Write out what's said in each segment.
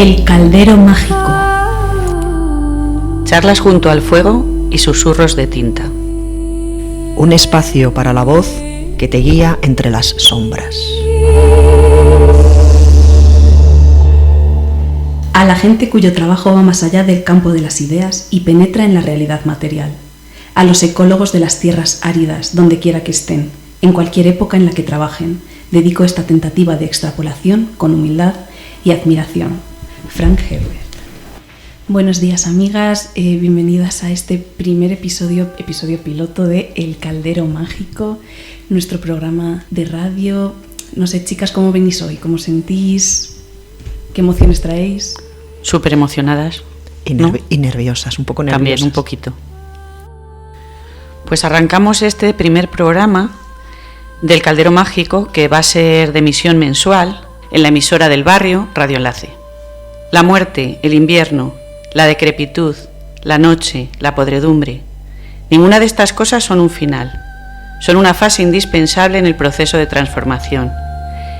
El caldero mágico. Charlas junto al fuego y susurros de tinta. Un espacio para la voz que te guía entre las sombras. A la gente cuyo trabajo va más allá del campo de las ideas y penetra en la realidad material. A los ecólogos de las tierras áridas, donde quiera que estén, en cualquier época en la que trabajen, dedico esta tentativa de extrapolación con humildad y admiración. Frank Herbert. Buenos días, amigas, bienvenidas a este primer episodio piloto de El Caldero Mágico, nuestro programa de radio. No sé, chicas, ¿cómo venís hoy? ¿Cómo sentís? ¿Qué emociones traéis? Súper emocionadas. Y nerviosas, un poco nerviosas. También, un poquito. Pues arrancamos este primer programa del Caldero Mágico, que va a ser de emisión mensual en la emisora del barrio, Radio Enlace. La muerte, el invierno, la decrepitud, la noche, la podredumbre. Ninguna de estas cosas son un final. Son una fase indispensable en el proceso de transformación.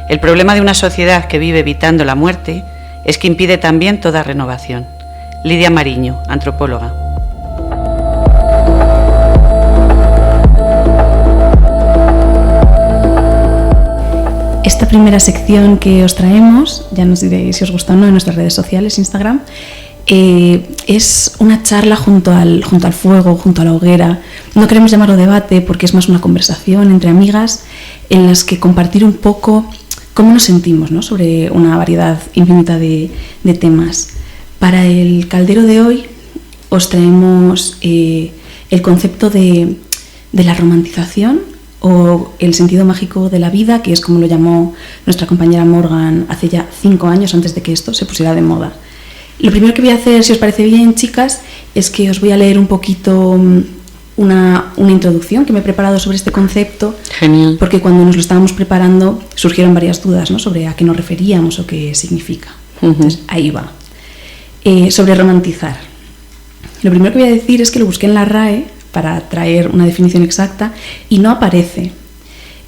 El problema de una sociedad que vive evitando la muerte es que impide también toda renovación. Lidia Mariño, antropóloga. Esta primera sección que os traemos, ya nos diréis si os gusta o no en nuestras redes sociales, Instagram, es una charla junto al fuego, junto a la hoguera. No queremos llamarlo debate porque es más una conversación entre amigas en las que compartir un poco cómo nos sentimos, ¿no?, sobre una variedad infinita de temas. Para el caldero de hoy os traemos el concepto de la romantización o el sentido mágico de la vida, que es como lo llamó nuestra compañera Morgan hace ya 5 años, antes de que esto se pusiera de moda. Lo primero que voy a hacer, si os parece bien, chicas, es que os voy a leer un poquito una introducción que me he preparado sobre este concepto. Genial. Porque cuando nos lo estábamos preparando surgieron varias dudas, ¿no?, sobre a qué nos referíamos o qué significa. Entonces, ahí va. Sobre romantizar. Lo primero que voy a decir es que lo busqué en la RAE para traer una definición exacta y no aparece.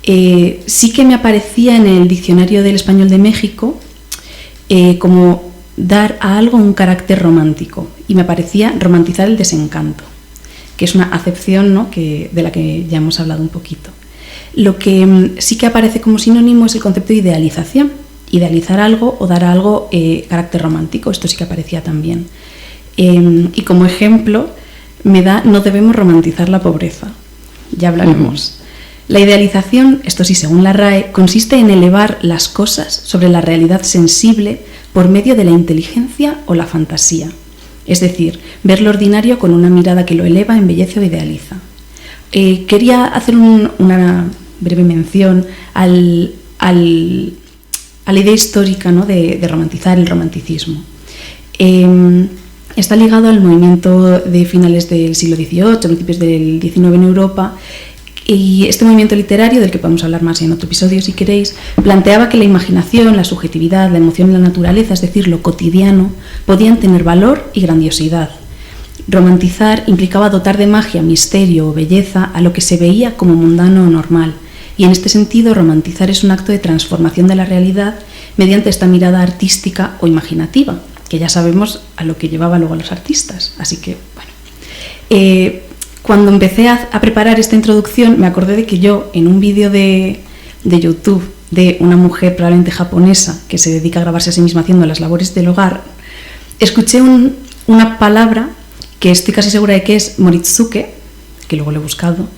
Sí que me aparecía en el Diccionario del Español de México como dar a algo un carácter romántico, y me aparecía romantizar el desencanto, que es una acepción, ¿no?, de la que ya hemos hablado un poquito. Lo que sí que aparece como sinónimo es el concepto de idealización, idealizar algo o dar a algo carácter romántico. Esto sí que aparecía también. Y como ejemplo me da no debemos romantizar la pobreza. Ya hablaremos. La idealización, esto sí según la RAE, consiste en elevar las cosas sobre la realidad sensible por medio de la inteligencia o la fantasía. Es decir, ver lo ordinario con una mirada que lo eleva, embellece o idealiza. Quería hacer una breve mención a la idea histórica, ¿no?, de romantizar, el romanticismo. Está ligado al movimiento de finales del siglo XVIII, principios del XIX en Europa, y este movimiento literario, del que podemos hablar más en otro episodio si queréis, planteaba que la imaginación, la subjetividad, la emoción y la naturaleza, es decir, lo cotidiano, podían tener valor y grandiosidad. Romantizar implicaba dotar de magia, misterio o belleza a lo que se veía como mundano o normal, y en este sentido romantizar es un acto de transformación de la realidad mediante esta mirada artística o imaginativa, que ya sabemos a lo que llevaba luego a los artistas. Así que, bueno. Cuando empecé a preparar esta introducción, me acordé de que yo, en un vídeo de YouTube de una mujer probablemente japonesa que se dedica a grabarse a sí misma haciendo las labores del hogar, escuché una palabra que estoy casi segura de que es moritsuke, que luego lo he buscado,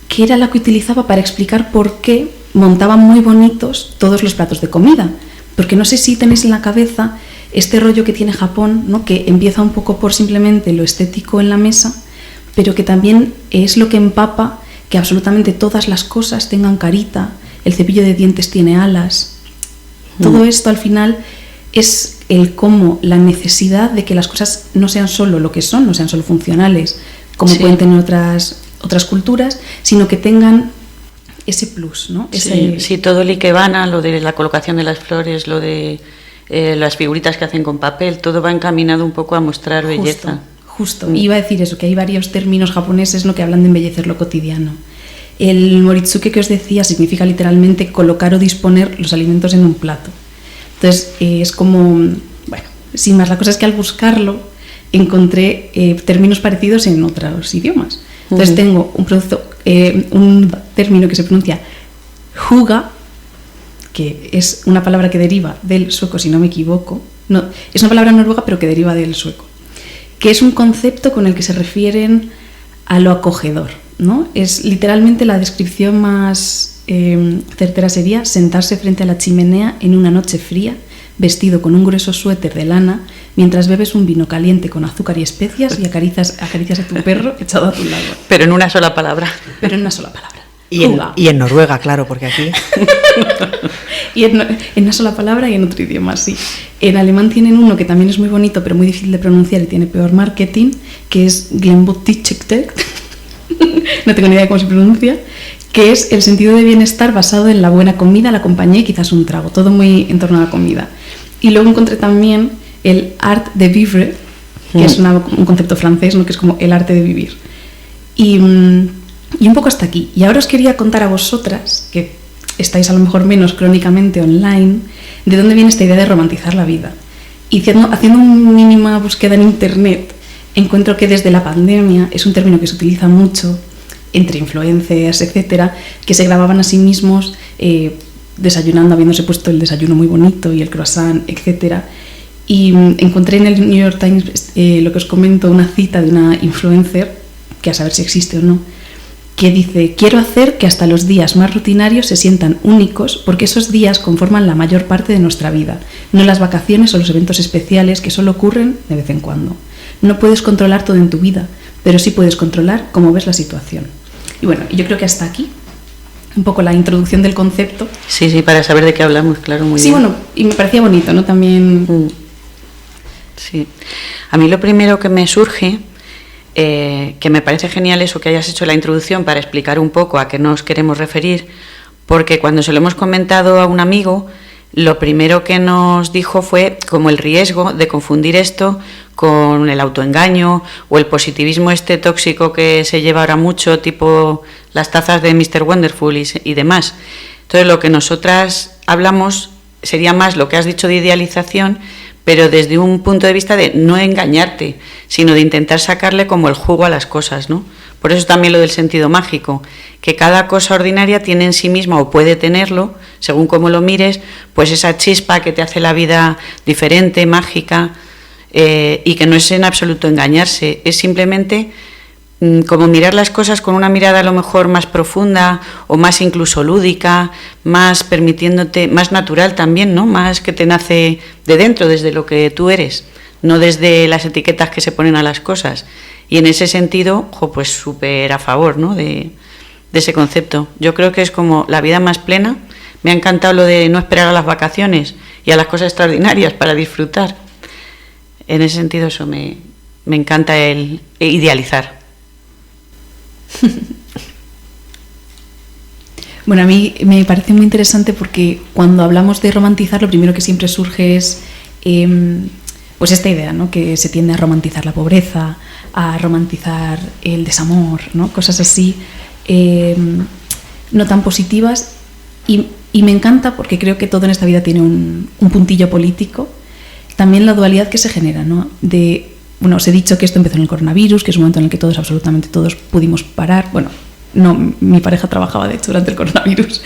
que era la que utilizaba para explicar por qué montaban muy bonitos todos los platos de comida. Porque no sé si tenéis en la cabeza este rollo que tiene Japón, ¿no?, que empieza un poco por simplemente lo estético en la mesa, pero que también es lo que empapa que absolutamente todas las cosas tengan carita, el cepillo de dientes tiene alas. Todo esto al final es el cómo, la necesidad de que las cosas no sean solo lo que son, no sean solo funcionales, como pueden tener otras culturas, sino que tengan ese plus, ¿no? Sí, todo el ikebana, lo de la colocación de las flores, lo de las figuritas que hacen con papel, todo va encaminado un poco a mostrar belleza. Justo, iba a decir eso, que hay varios términos japoneses, ¿no?, que hablan de embellecer lo cotidiano. El moritsuke que os decía significa literalmente colocar o disponer los alimentos en un plato. Entonces, es como, bueno, sin más, la cosa es que al buscarlo encontré términos parecidos en otros idiomas. Entonces, tengo un término que se pronuncia hygge, que es una palabra que deriva del sueco, si no me equivoco. No, es una palabra noruega, pero que deriva del sueco, que es un concepto con el que se refieren a lo acogedor, ¿no? Es literalmente la descripción más certera sería sentarse frente a la chimenea en una noche fría, vestido con un grueso suéter de lana, mientras bebes un vino caliente con azúcar y especias y acaricias a tu perro echado a tu lado. Pero en una sola palabra. Pero en una sola palabra. Y en Noruega, claro, porque aquí... Y en una sola palabra y en otro idioma, sí. En alemán tienen uno que también es muy bonito, pero muy difícil de pronunciar y tiene peor marketing, que es Glenbotichektek. No tengo ni idea de cómo se pronuncia. Que es el sentido de bienestar basado en la buena comida, la compañía y quizás un trago. Todo muy en torno a la comida. Y luego encontré también el art de vivre, que es un concepto francés, ¿no? Que es como el arte de vivir. Y un poco hasta aquí. Y ahora os quería contar a vosotras, que estáis a lo mejor menos crónicamente online, de dónde viene esta idea de romantizar la vida. Y haciendo una mínima búsqueda en internet, encuentro que desde la pandemia es un término que se utiliza mucho entre influencers, etcétera, que se grababan a sí mismos desayunando, habiéndose puesto el desayuno muy bonito y el croissant, etcétera. Y encontré en el New York Times lo que os comento, una cita de una influencer, que a saber si existe o no, que dice: quiero hacer que hasta los días más rutinarios se sientan únicos, porque esos días conforman la mayor parte de nuestra vida, no las vacaciones o los eventos especiales que solo ocurren de vez en cuando. No puedes controlar todo en tu vida, pero sí puedes controlar cómo ves la situación. Y bueno, yo creo que hasta aquí un poco la introducción del concepto. Sí, para saber de qué hablamos, claro, muy bien. Sí, bueno, y me parecía bonito, ¿no? También... Sí. A mí lo primero que me surge... que me parece genial eso que hayas hecho la introducción para explicar un poco a qué nos queremos referir, porque cuando se lo hemos comentado a un amigo, lo primero que nos dijo fue como el riesgo de confundir esto con el autoengaño o el positivismo este tóxico que se lleva ahora mucho, tipo las tazas de Mr. Wonderful y demás. Entonces, lo que nosotras hablamos sería más lo que has dicho de idealización, pero desde un punto de vista de no engañarte, sino de intentar sacarle como el jugo a las cosas, ¿no? Por eso también lo del sentido mágico, que cada cosa ordinaria tiene en sí misma, o puede tenerlo, según cómo lo mires, pues esa chispa que te hace la vida diferente, mágica, y que no es en absoluto engañarse, es simplemente como mirar las cosas con una mirada a lo mejor más profunda o más incluso lúdica, más permitiéndote, más natural también, ¿no? Más que te nace de dentro, desde lo que tú eres, no desde las etiquetas que se ponen a las cosas. Y en ese sentido, pues súper a favor, ¿no? de ese concepto. Yo creo que es como la vida más plena. Me ha encantado lo de no esperar a las vacaciones y a las cosas extraordinarias para disfrutar. En ese sentido eso me encanta el idealizar. Bueno, a mí me parece muy interesante porque cuando hablamos de romantizar, lo primero que siempre surge es pues esta idea, ¿no? Que se tiende a romantizar la pobreza, a romantizar el desamor, ¿no? Cosas así no tan positivas, y me encanta porque creo que todo en esta vida tiene un puntillo político. También la dualidad que se genera, ¿no? Bueno, os he dicho que esto empezó en el coronavirus, que es un momento en el que todos, absolutamente todos, pudimos parar. Bueno, no, mi pareja trabajaba de hecho durante el coronavirus,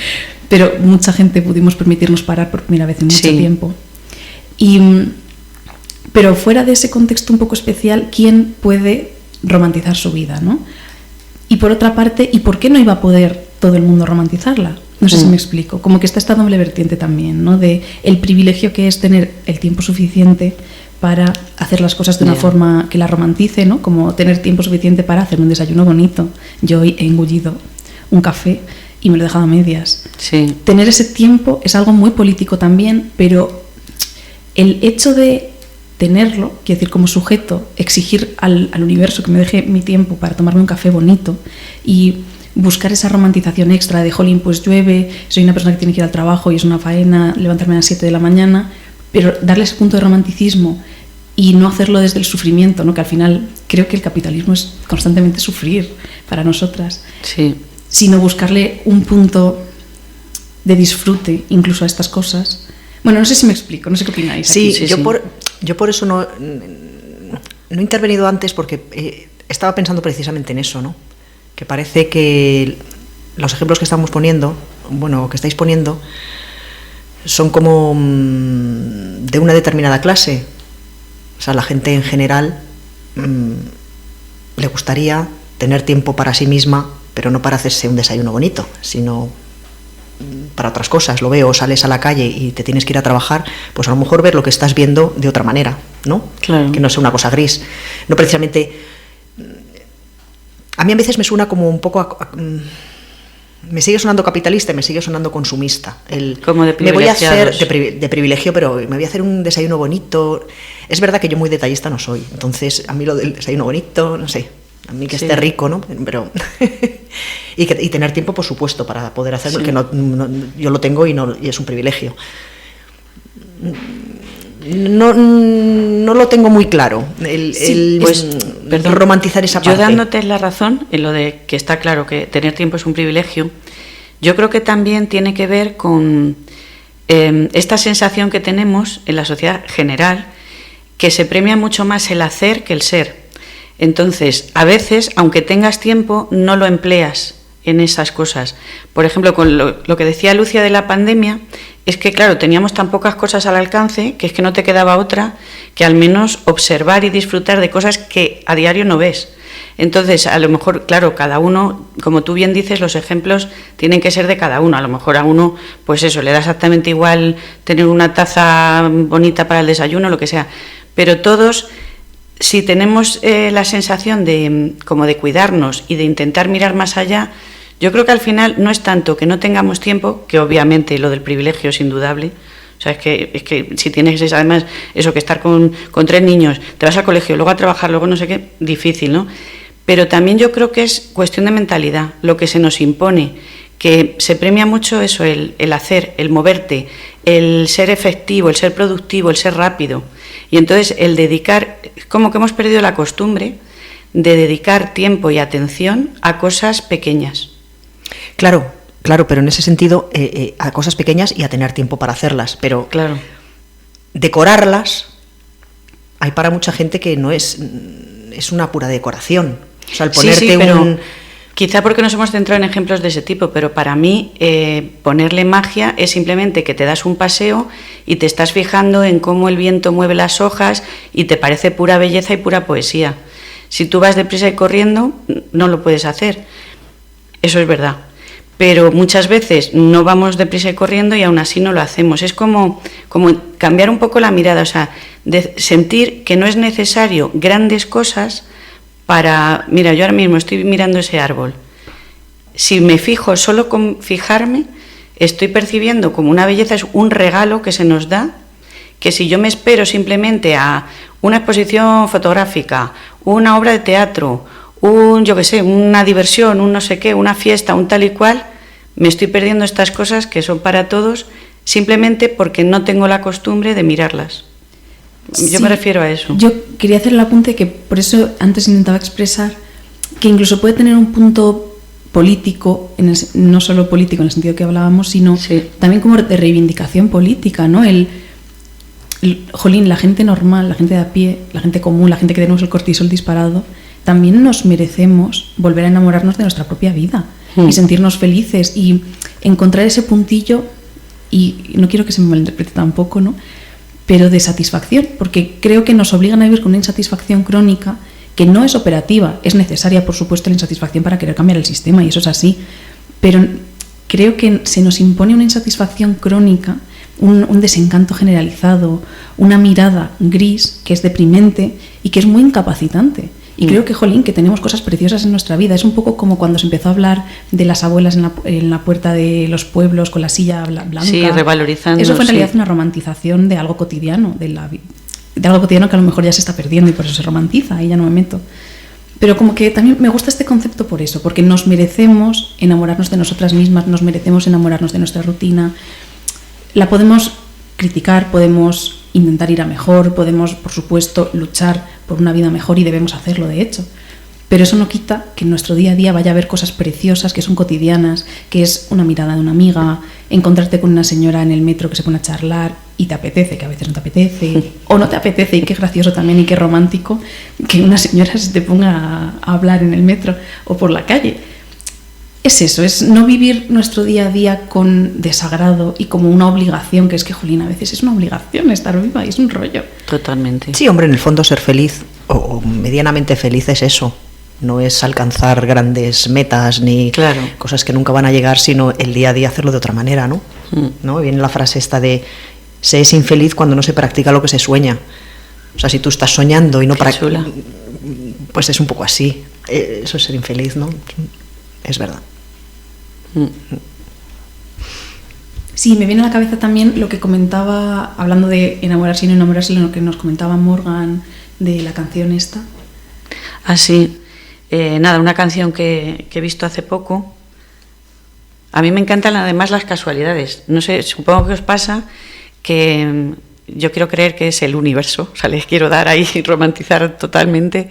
pero mucha gente pudimos permitirnos parar por primera vez en mucho tiempo. Pero fuera de ese contexto un poco especial, ¿quién puede romantizar su vida, ¿no? Y por otra parte, ¿y por qué no iba a poder todo el mundo romantizarla? No sé si me explico. Como que está esta doble vertiente también, ¿no? De el privilegio que es tener el tiempo suficiente para hacer las cosas de una forma que la romantice, ¿no? Como tener tiempo suficiente para hacer un desayuno bonito. Yo hoy he engullido un café y me lo he dejado a medias. Sí. Tener ese tiempo es algo muy político también, pero el hecho de tenerlo, quiero decir, como sujeto, exigir al universo que me deje mi tiempo para tomarme un café bonito y buscar esa romantización extra de, jolín, pues llueve, soy una persona que tiene que ir al trabajo y es una faena levantarme a las 7 de la mañana, pero darle ese punto de romanticismo y no hacerlo desde el sufrimiento, ¿no? Que al final creo que el capitalismo es constantemente sufrir para nosotras, sino buscarle un punto de disfrute incluso a estas cosas. Bueno, no sé si me explico, no sé qué opináis. Sí, aquí. Yo por eso no he intervenido antes, porque estaba pensando precisamente en eso, ¿no? Que parece que los ejemplos que estamos poniendo, que estáis poniendo, son como de una determinada clase. O sea, la gente en general le gustaría tener tiempo para sí misma, pero no para hacerse un desayuno bonito, sino para otras cosas. Lo veo, sales a la calle y te tienes que ir a trabajar, pues a lo mejor ver lo que estás viendo de otra manera, ¿no? Claro. Que no sea una cosa gris. No precisamente... A mí a veces me suena como un poco... me sigue sonando capitalista y me sigue sonando consumista. Como de me voy a hacer de privilegio, pero me voy a hacer un desayuno bonito. Es verdad que yo muy detallista no soy, entonces a mí lo del desayuno bonito, no sé, a mí que esté rico, ¿no? Pero y tener tiempo, por supuesto, para poder hacerlo, que yo lo tengo y es un privilegio. No lo tengo muy claro, romantizar esa parte. Yo dándote la razón en lo de que está claro que tener tiempo es un privilegio, yo creo que también tiene que ver con esta sensación que tenemos en la sociedad general, que se premia mucho más el hacer que el ser. Entonces, a veces, aunque tengas tiempo, no lo empleas en esas cosas. Por ejemplo, con lo que decía Lucia de la pandemia, es que, claro, teníamos tan pocas cosas al alcance que es que no te quedaba otra que al menos observar y disfrutar de cosas que a diario no ves. Entonces, a lo mejor, claro, cada uno, como tú bien dices, los ejemplos tienen que ser de cada uno. A lo mejor a uno, pues eso, le da exactamente igual tener una taza bonita para el desayuno, lo que sea. Pero todos, si tenemos la sensación de cuidarnos y de intentar mirar más allá, yo creo que al final no es tanto que no tengamos tiempo, que obviamente lo del privilegio es indudable. O sea, es que si tienes además eso, que estar con 3 niños, te vas al colegio, luego a trabajar, luego no sé qué, difícil, ¿no? Pero también yo creo que es cuestión de mentalidad, lo que se nos impone, que se premia mucho eso, el hacer, el moverte, el ser efectivo, el ser productivo, el ser rápido. Y entonces el dedicar, como que hemos perdido la costumbre de dedicar tiempo y atención a cosas pequeñas. Claro, pero en ese sentido, a cosas pequeñas y a tener tiempo para hacerlas, pero claro, decorarlas, hay para mucha gente que no es una pura decoración. O sea, el ponerte pero quizá porque nos hemos centrado en ejemplos de ese tipo, pero para mí ponerle magia es simplemente que te das un paseo y te estás fijando en cómo el viento mueve las hojas y te parece pura belleza y pura poesía. Si tú vas deprisa y corriendo, no lo puedes hacer. Eso es verdad. Pero muchas veces no vamos deprisa y corriendo y aún así no lo hacemos. Es como cambiar un poco la mirada, o sea, de sentir que no es necesario grandes cosas para... Mira, yo ahora mismo estoy mirando ese árbol. Si me fijo solo con fijarme, estoy percibiendo como una belleza, es un regalo que se nos da, que si yo me espero simplemente a una exposición fotográfica, una obra de teatro, una diversión, un no sé qué, una fiesta, un tal y cual, me estoy perdiendo estas cosas que son para todos simplemente porque no tengo la costumbre de mirarlas. Yo me refiero a eso. Yo quería hacer el apunte que por eso antes intentaba expresar que incluso puede tener un punto político, no solo político en el sentido que hablábamos, sino también como de reivindicación política, ¿no? Jolín, la gente normal, la gente de a pie, la gente común, la gente que tenemos el cortisol disparado, también nos merecemos volver a enamorarnos de nuestra propia vida y sentirnos felices y encontrar ese puntillo, y no quiero que se me malinterprete tampoco, ¿no? Pero de satisfacción, porque creo que nos obligan a vivir con una insatisfacción crónica que no es operativa, es necesaria, por supuesto, la insatisfacción para querer cambiar el sistema, y eso es así, pero creo que se nos impone una insatisfacción crónica, un desencanto generalizado, una mirada gris que es deprimente y que es muy incapacitante. Y creo que, jolín, que tenemos cosas preciosas en nuestra vida. Es un poco como cuando se empezó a hablar de las abuelas en la puerta de los pueblos con la silla blanca. Sí, revalorizando. Eso fue en realidad una romantización de algo cotidiano, de algo cotidiano que a lo mejor ya se está perdiendo y por eso se romantiza, ahí ya no me meto. Pero como que también me gusta este concepto por eso, porque nos merecemos enamorarnos de nosotras mismas, nos merecemos enamorarnos de nuestra rutina. La podemos criticar, podemos intentar ir a mejor, podemos, por supuesto, luchar por una vida mejor y debemos hacerlo, de hecho. Pero eso no quita que en nuestro día a día vaya a haber cosas preciosas que son cotidianas, que es una mirada de una amiga, encontrarte con una señora en el metro que se pone a charlar, y te apetece, que a veces no te apetece, o no te apetece, y qué gracioso también y qué romántico que una señora se te ponga a hablar en el metro o por la calle. Es eso, es no vivir nuestro día a día con desagrado y como una obligación, que es que, jolín, a veces es una obligación estar viva y es un rollo. Totalmente. Sí, hombre, en el fondo ser feliz o medianamente feliz es eso. No es alcanzar grandes metas ni cosas que nunca van a llegar, sino el día a día hacerlo de otra manera, ¿no? ¿No? Viene la frase esta de se es infeliz cuando no se practica lo que se sueña. O sea, si tú estás soñando y no practicas, pues es un poco así. Eso es ser infeliz, ¿no? Es verdad. Sí, me viene a la cabeza también lo que comentaba, hablando de enamorarse y no enamorarse, lo que nos comentaba Morgan de la canción esta. Ah, sí. Nada, una canción que he visto hace poco. A mí me encantan además las casualidades. No sé, supongo que os pasa que yo quiero creer que es el universo, o sea, les quiero dar ahí y romantizar totalmente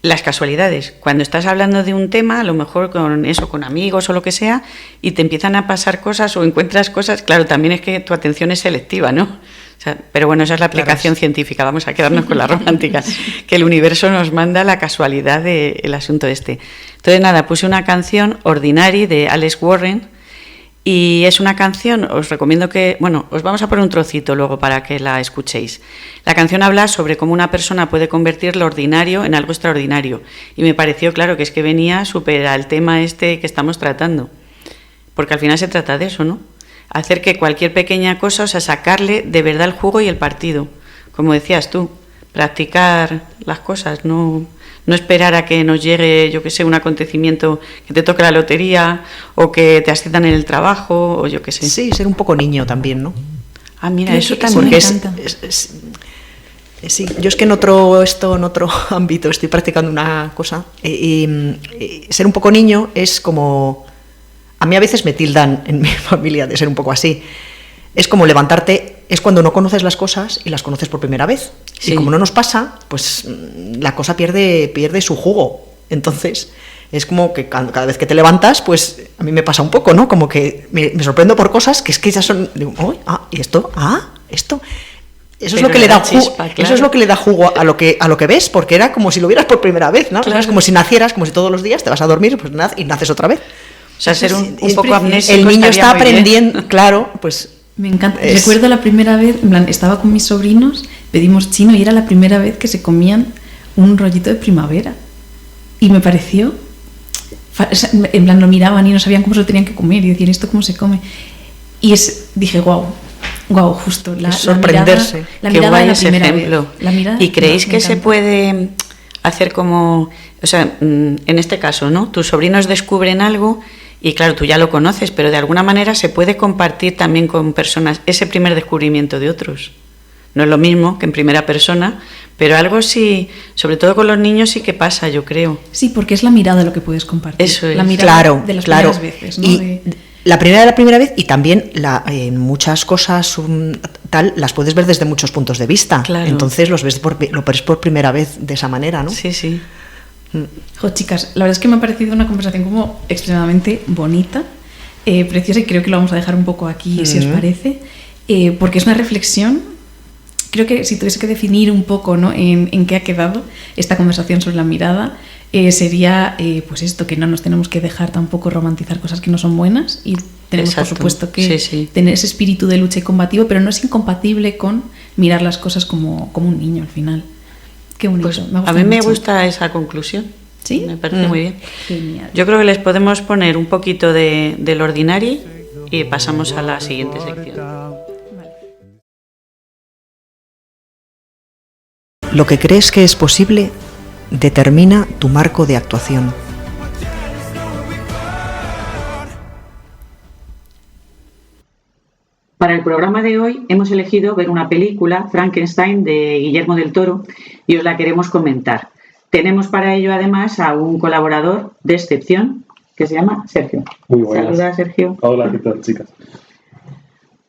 las casualidades. Cuando estás hablando de un tema, a lo mejor con amigos o lo que sea, y te empiezan a pasar cosas o encuentras cosas, claro, también es que tu atención es selectiva, ¿no? O sea, pero bueno, esa es la aplicación científica, vamos a quedarnos con la romántica, que el universo nos manda la casualidad del asunto este. Entonces, nada, puse una canción, Ordinary, de Alex Warren, y es una canción, os recomiendo que, bueno, os vamos a poner un trocito luego para que la escuchéis. La canción habla sobre cómo una persona puede convertir lo ordinario en algo extraordinario, y me pareció, claro, que es que venía súper al tema este que estamos tratando, porque al final se trata de eso, ¿no? Hacer que cualquier pequeña cosa, o sea, sacarle de verdad el jugo y el partido, como decías tú, practicar las cosas, no esperar a que nos llegue, yo qué sé, un acontecimiento, que te toque la lotería o que te asciendan en el trabajo o yo qué sé. Sí, ser un poco niño también, ¿no? Ah, mira, eso también me encanta. Sí, yo es que en otro ámbito estoy practicando una cosa y ser un poco niño es como... A mí a veces me tildan en mi familia de ser un poco así. Es como levantarte, es cuando no conoces las cosas y las conoces por primera vez. Sí. Y como no nos pasa, pues la cosa pierde su jugo. Entonces, es como que cada vez que te levantas, pues a mí me pasa un poco, ¿no? Como que me sorprendo por cosas que es que ya son... Digo, ¿y esto? Esto... Eso es lo que le da jugo, claro. Eso es lo que le da jugo a lo que ves, porque era como si lo vieras por primera vez, ¿no? Claro. Es como si nacieras, como si todos los días te vas a dormir, pues y naces otra vez. O sea, ser un poco amnésico. El niño está aprendiendo, claro, pues... Me encanta. Recuerdo la primera vez, en plan, estaba con mis sobrinos, pedimos chino y era la primera vez que se comían un rollito de primavera. Y me pareció... En plan, lo miraban y no sabían cómo se lo tenían que comer y decían, ¿esto cómo se come? Y dije, guau, justo. Sorprenderse. La mirada de la primera ejemplo. Vez. ¿Y creéis que se puede hacer como... O sea, en este caso, ¿no? Tus sobrinos descubren algo... Y claro, tú ya lo conoces, pero de alguna manera se puede compartir también con personas ese primer descubrimiento de otros. No es lo mismo que en primera persona, pero algo sí, sobre todo con los niños sí que pasa, yo creo. Sí, porque es la mirada lo que puedes compartir. Eso es. La mirada de las primeras veces, ¿no? Y la primera vez y también en muchas cosas las puedes ver desde muchos puntos de vista. Claro. Entonces lo ves por primera vez de esa manera, ¿no? Sí, sí. Jo, chicas, la verdad es que me ha parecido una conversación como extremadamente bonita, preciosa, y creo que lo vamos a dejar un poco aquí, si os parece, porque es una reflexión. Creo que si tuviese que definir un poco, ¿no?, en qué ha quedado esta conversación sobre la mirada, sería pues esto, que no nos tenemos que dejar tampoco romantizar cosas que no son buenas, y tenemos, exacto, por supuesto que tener ese espíritu de lucha y combativo, pero no es incompatible con mirar las cosas como un niño al final. Qué bonito. Pues a mí me gusta esa conclusión. ¿Sí? Me parece muy bien. Genial. Yo creo que les podemos poner un poquito del Ordinary y pasamos a la siguiente sección. Lo que crees que es posible determina tu marco de actuación. Para el programa de hoy hemos elegido ver una película, Frankenstein, de Guillermo del Toro, y os la queremos comentar. Tenemos para ello además a un colaborador de excepción que se llama Sergio. Muy buenas. Saluda, Sergio. Hola, ¿qué tal, chicas?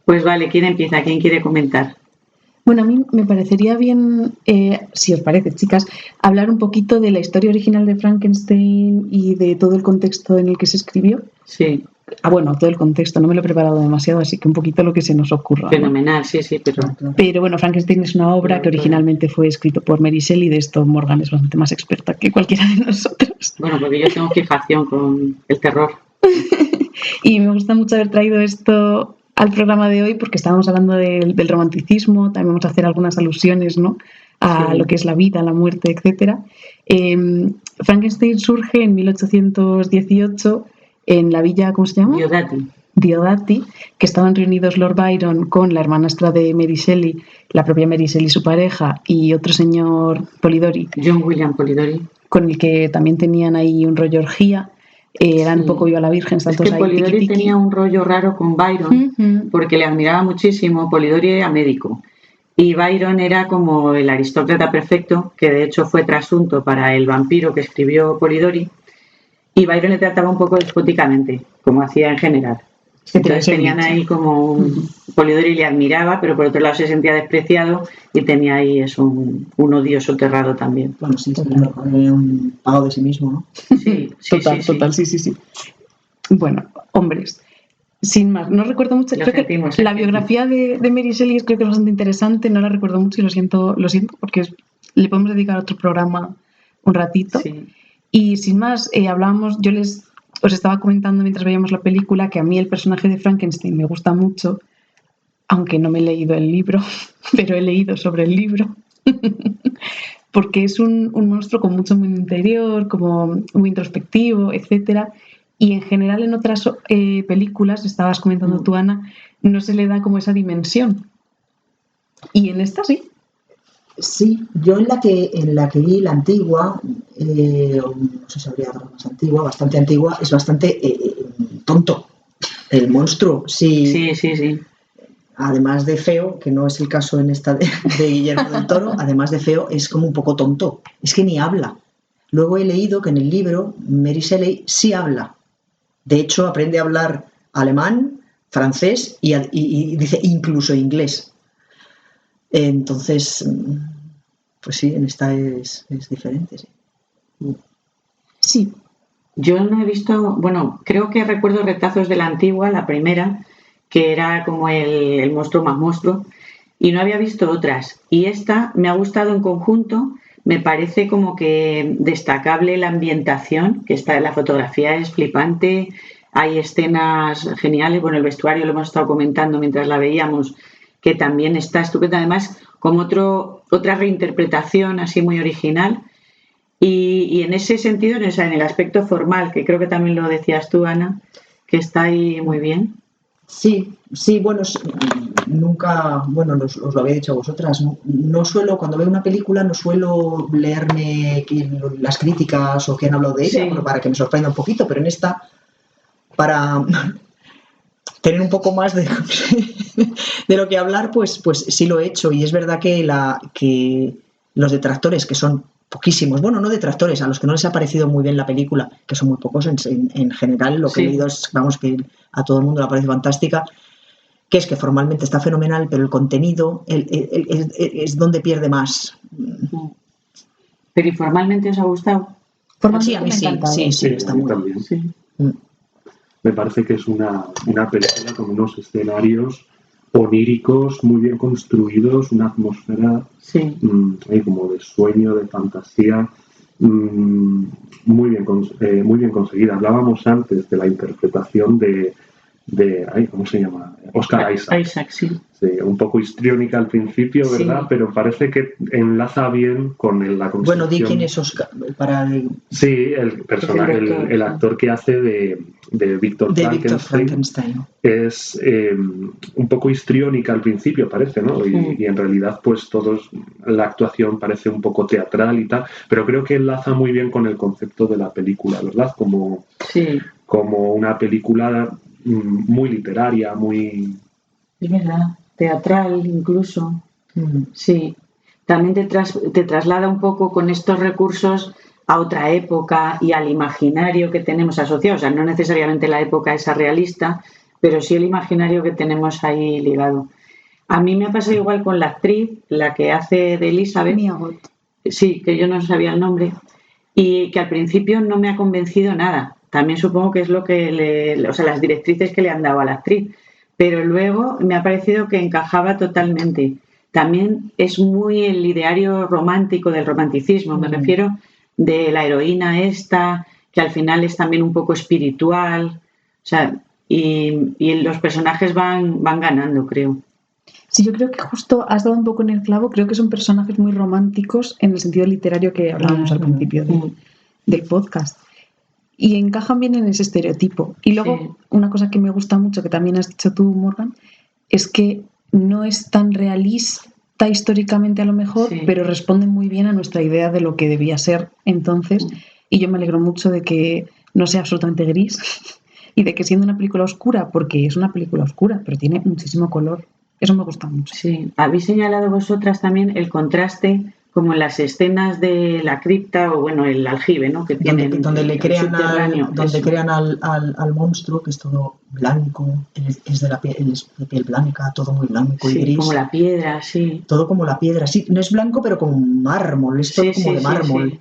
Pues vale, ¿quién empieza? ¿Quién quiere comentar? Bueno, a mí me parecería bien, si os parece, chicas, hablar un poquito de la historia original de Frankenstein y de todo el contexto en el que se escribió. Sí. bueno, todo el contexto, no me lo he preparado demasiado, así que un poquito lo que se nos ocurra. Fenomenal, ¿no? Sí, Pero bueno, Frankenstein es una obra que originalmente fue escrito por Mary Shelley, de esto Morgan es bastante más experta que cualquiera de nosotros. Bueno, porque yo tengo fijación con el terror. Y me gusta mucho haber traído esto al programa de hoy porque estábamos hablando del romanticismo, también vamos a hacer algunas alusiones, ¿no?, a lo que es la vida, la muerte, etc. Frankenstein surge en 1818 en la villa, ¿cómo se llama? Diodati, que estaban reunidos Lord Byron con la hermanastra de Mary Shelley, la propia Mary Shelley, su pareja, y otro señor Polidori. John William Polidori. Con el que también tenían ahí un rollo orgía. Eran un poco viva la Virgen, es que Polidori tenía un rollo raro con Byron, porque le admiraba muchísimo. Polidori era médico y Byron era como el aristócrata perfecto, que de hecho fue trasunto para El vampiro que escribió Polidori, y Byron le trataba un poco despóticamente, como hacía en general. Entonces tenían ahí como Polidori le admiraba, pero por otro lado se sentía despreciado y tenía ahí eso, un odio soterrado también. Bueno, sí, un pago de sí mismo, ¿no? Sí, total, sí. Bueno, hombres, sin más, no recuerdo mucho, creo que la biografía de Mary Shelley creo que es bastante interesante, no la recuerdo mucho y lo siento porque le podemos dedicar otro programa un ratito. Sí. Y sin más, os estaba comentando mientras veíamos la película que a mí el personaje de Frankenstein me gusta mucho, aunque no me he leído el libro, pero he leído sobre el libro, porque es un monstruo con mucho mundo interior, como muy introspectivo, etcétera. Y en general en otras películas, estabas comentando tú, Ana, no se le da como esa dimensión. Y en esta sí. Sí, yo en la que vi la antigua, no sé si habría otra más antigua, bastante antigua, es bastante tonto el monstruo, sí. Además de feo, que no es el caso en esta de Guillermo del Toro, además de feo es como un poco tonto, es que ni habla. Luego he leído que en el libro Mary Shelley sí habla, de hecho aprende a hablar alemán, francés y dice incluso inglés. Entonces, pues sí, en esta es diferente, sí. Sí. Yo no he visto, bueno, creo que recuerdo retazos de la antigua, la primera, que era como el monstruo más monstruo, y no había visto otras. Y esta me ha gustado en conjunto, me parece como que destacable la ambientación, que está, la fotografía es flipante, hay escenas geniales, bueno, el vestuario lo hemos estado comentando mientras la veíamos, que también está estupendo, además como otra reinterpretación así muy original y en ese sentido, en el aspecto formal, que creo que también lo decías tú, Ana, que está ahí muy bien. Sí, bueno, nunca, bueno, os lo había dicho a vosotras, no suelo, cuando veo una película no suelo leerme las críticas o quién ha hablado de ella, para que me sorprenda un poquito, pero en esta, para tener un poco más de lo que hablar, pues sí lo he hecho. Y es verdad que los detractores, que son poquísimos, bueno, no detractores, a los que no les ha parecido muy bien la película, que son muy pocos en general, lo que he leído es, vamos, que a todo el mundo le parece fantástica, que es que formalmente está fenomenal, pero el contenido es donde pierde más. ¿Pero informalmente os ha gustado? Sí, a mí sí, está muy bien. Sí. Me parece que es una película con unos escenarios oníricos muy bien construidos, una atmósfera como de sueño, de fantasía, muy bien conseguida. Hablábamos antes de la interpretación de ¿cómo se llama? Oscar Isaac. Sí, un poco histriónica al principio, ¿verdad? Sí. Pero parece que enlaza bien con la construcción. Bueno, di quién es Oscar. Sí, el actor que hace de Víctor Frankenstein. Es un poco histriónica al principio, parece, ¿no? Y en realidad, pues la actuación parece un poco teatral y tal, pero creo que enlaza muy bien con el concepto de la película, ¿verdad? Como una película muy literaria, muy... Es verdad, teatral incluso. Sí, también te traslada un poco con estos recursos a otra época y al imaginario que tenemos asociado, o sea, no necesariamente la época esa realista, pero sí el imaginario que tenemos ahí ligado. A mí me ha pasado igual con la actriz, la que hace de Elizabeth. Sí, que yo no sabía el nombre, y que al principio no me ha convencido nada, También supongo que es lo que las directrices que le han dado a la actriz. Pero luego me ha parecido que encajaba totalmente. También es muy el ideario romántico del romanticismo, me refiero, de la heroína esta, que al final es también un poco espiritual, o sea, y los personajes van ganando, creo. Sí, yo creo que justo has dado un poco en el clavo, creo que son personajes muy románticos en el sentido literario que hablábamos al principio del podcast. Y encajan bien en ese estereotipo. Y luego, una cosa que me gusta mucho, que también has dicho tú, Morgan, es que no es tan realista históricamente a lo mejor, pero responde muy bien a nuestra idea de lo que debía ser entonces. Y yo me alegro mucho de que no sea absolutamente gris y de que siendo una película oscura, porque es una película oscura, pero tiene muchísimo color. Eso me gusta mucho. Sí, habéis señalado vosotras también el contraste como en las escenas de la cripta o bueno, el aljibe, ¿no? Que tienen donde le crean al monstruo, que es todo blanco, es de piel blanca, todo muy blanco y gris. Como la piedra, sí. Todo como la piedra, sí. No es blanco, pero como mármol, es todo como de mármol. Sí.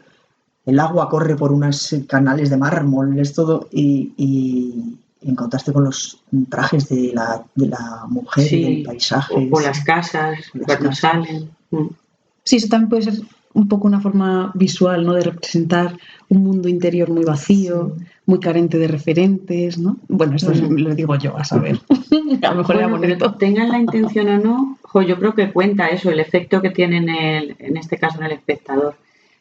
El agua corre por unos canales de mármol, es todo. Y en contraste con los trajes de la mujer, del paisaje. O por las casas, cuando salen. Sí, eso también puede ser un poco una forma visual, ¿no? De representar un mundo interior muy vacío, muy carente de referentes, ¿no? Bueno, esto lo digo yo, a saber. A lo mejor era bonito. Tengan la intención o no, yo creo que cuenta eso, el efecto que tiene en este caso en el espectador.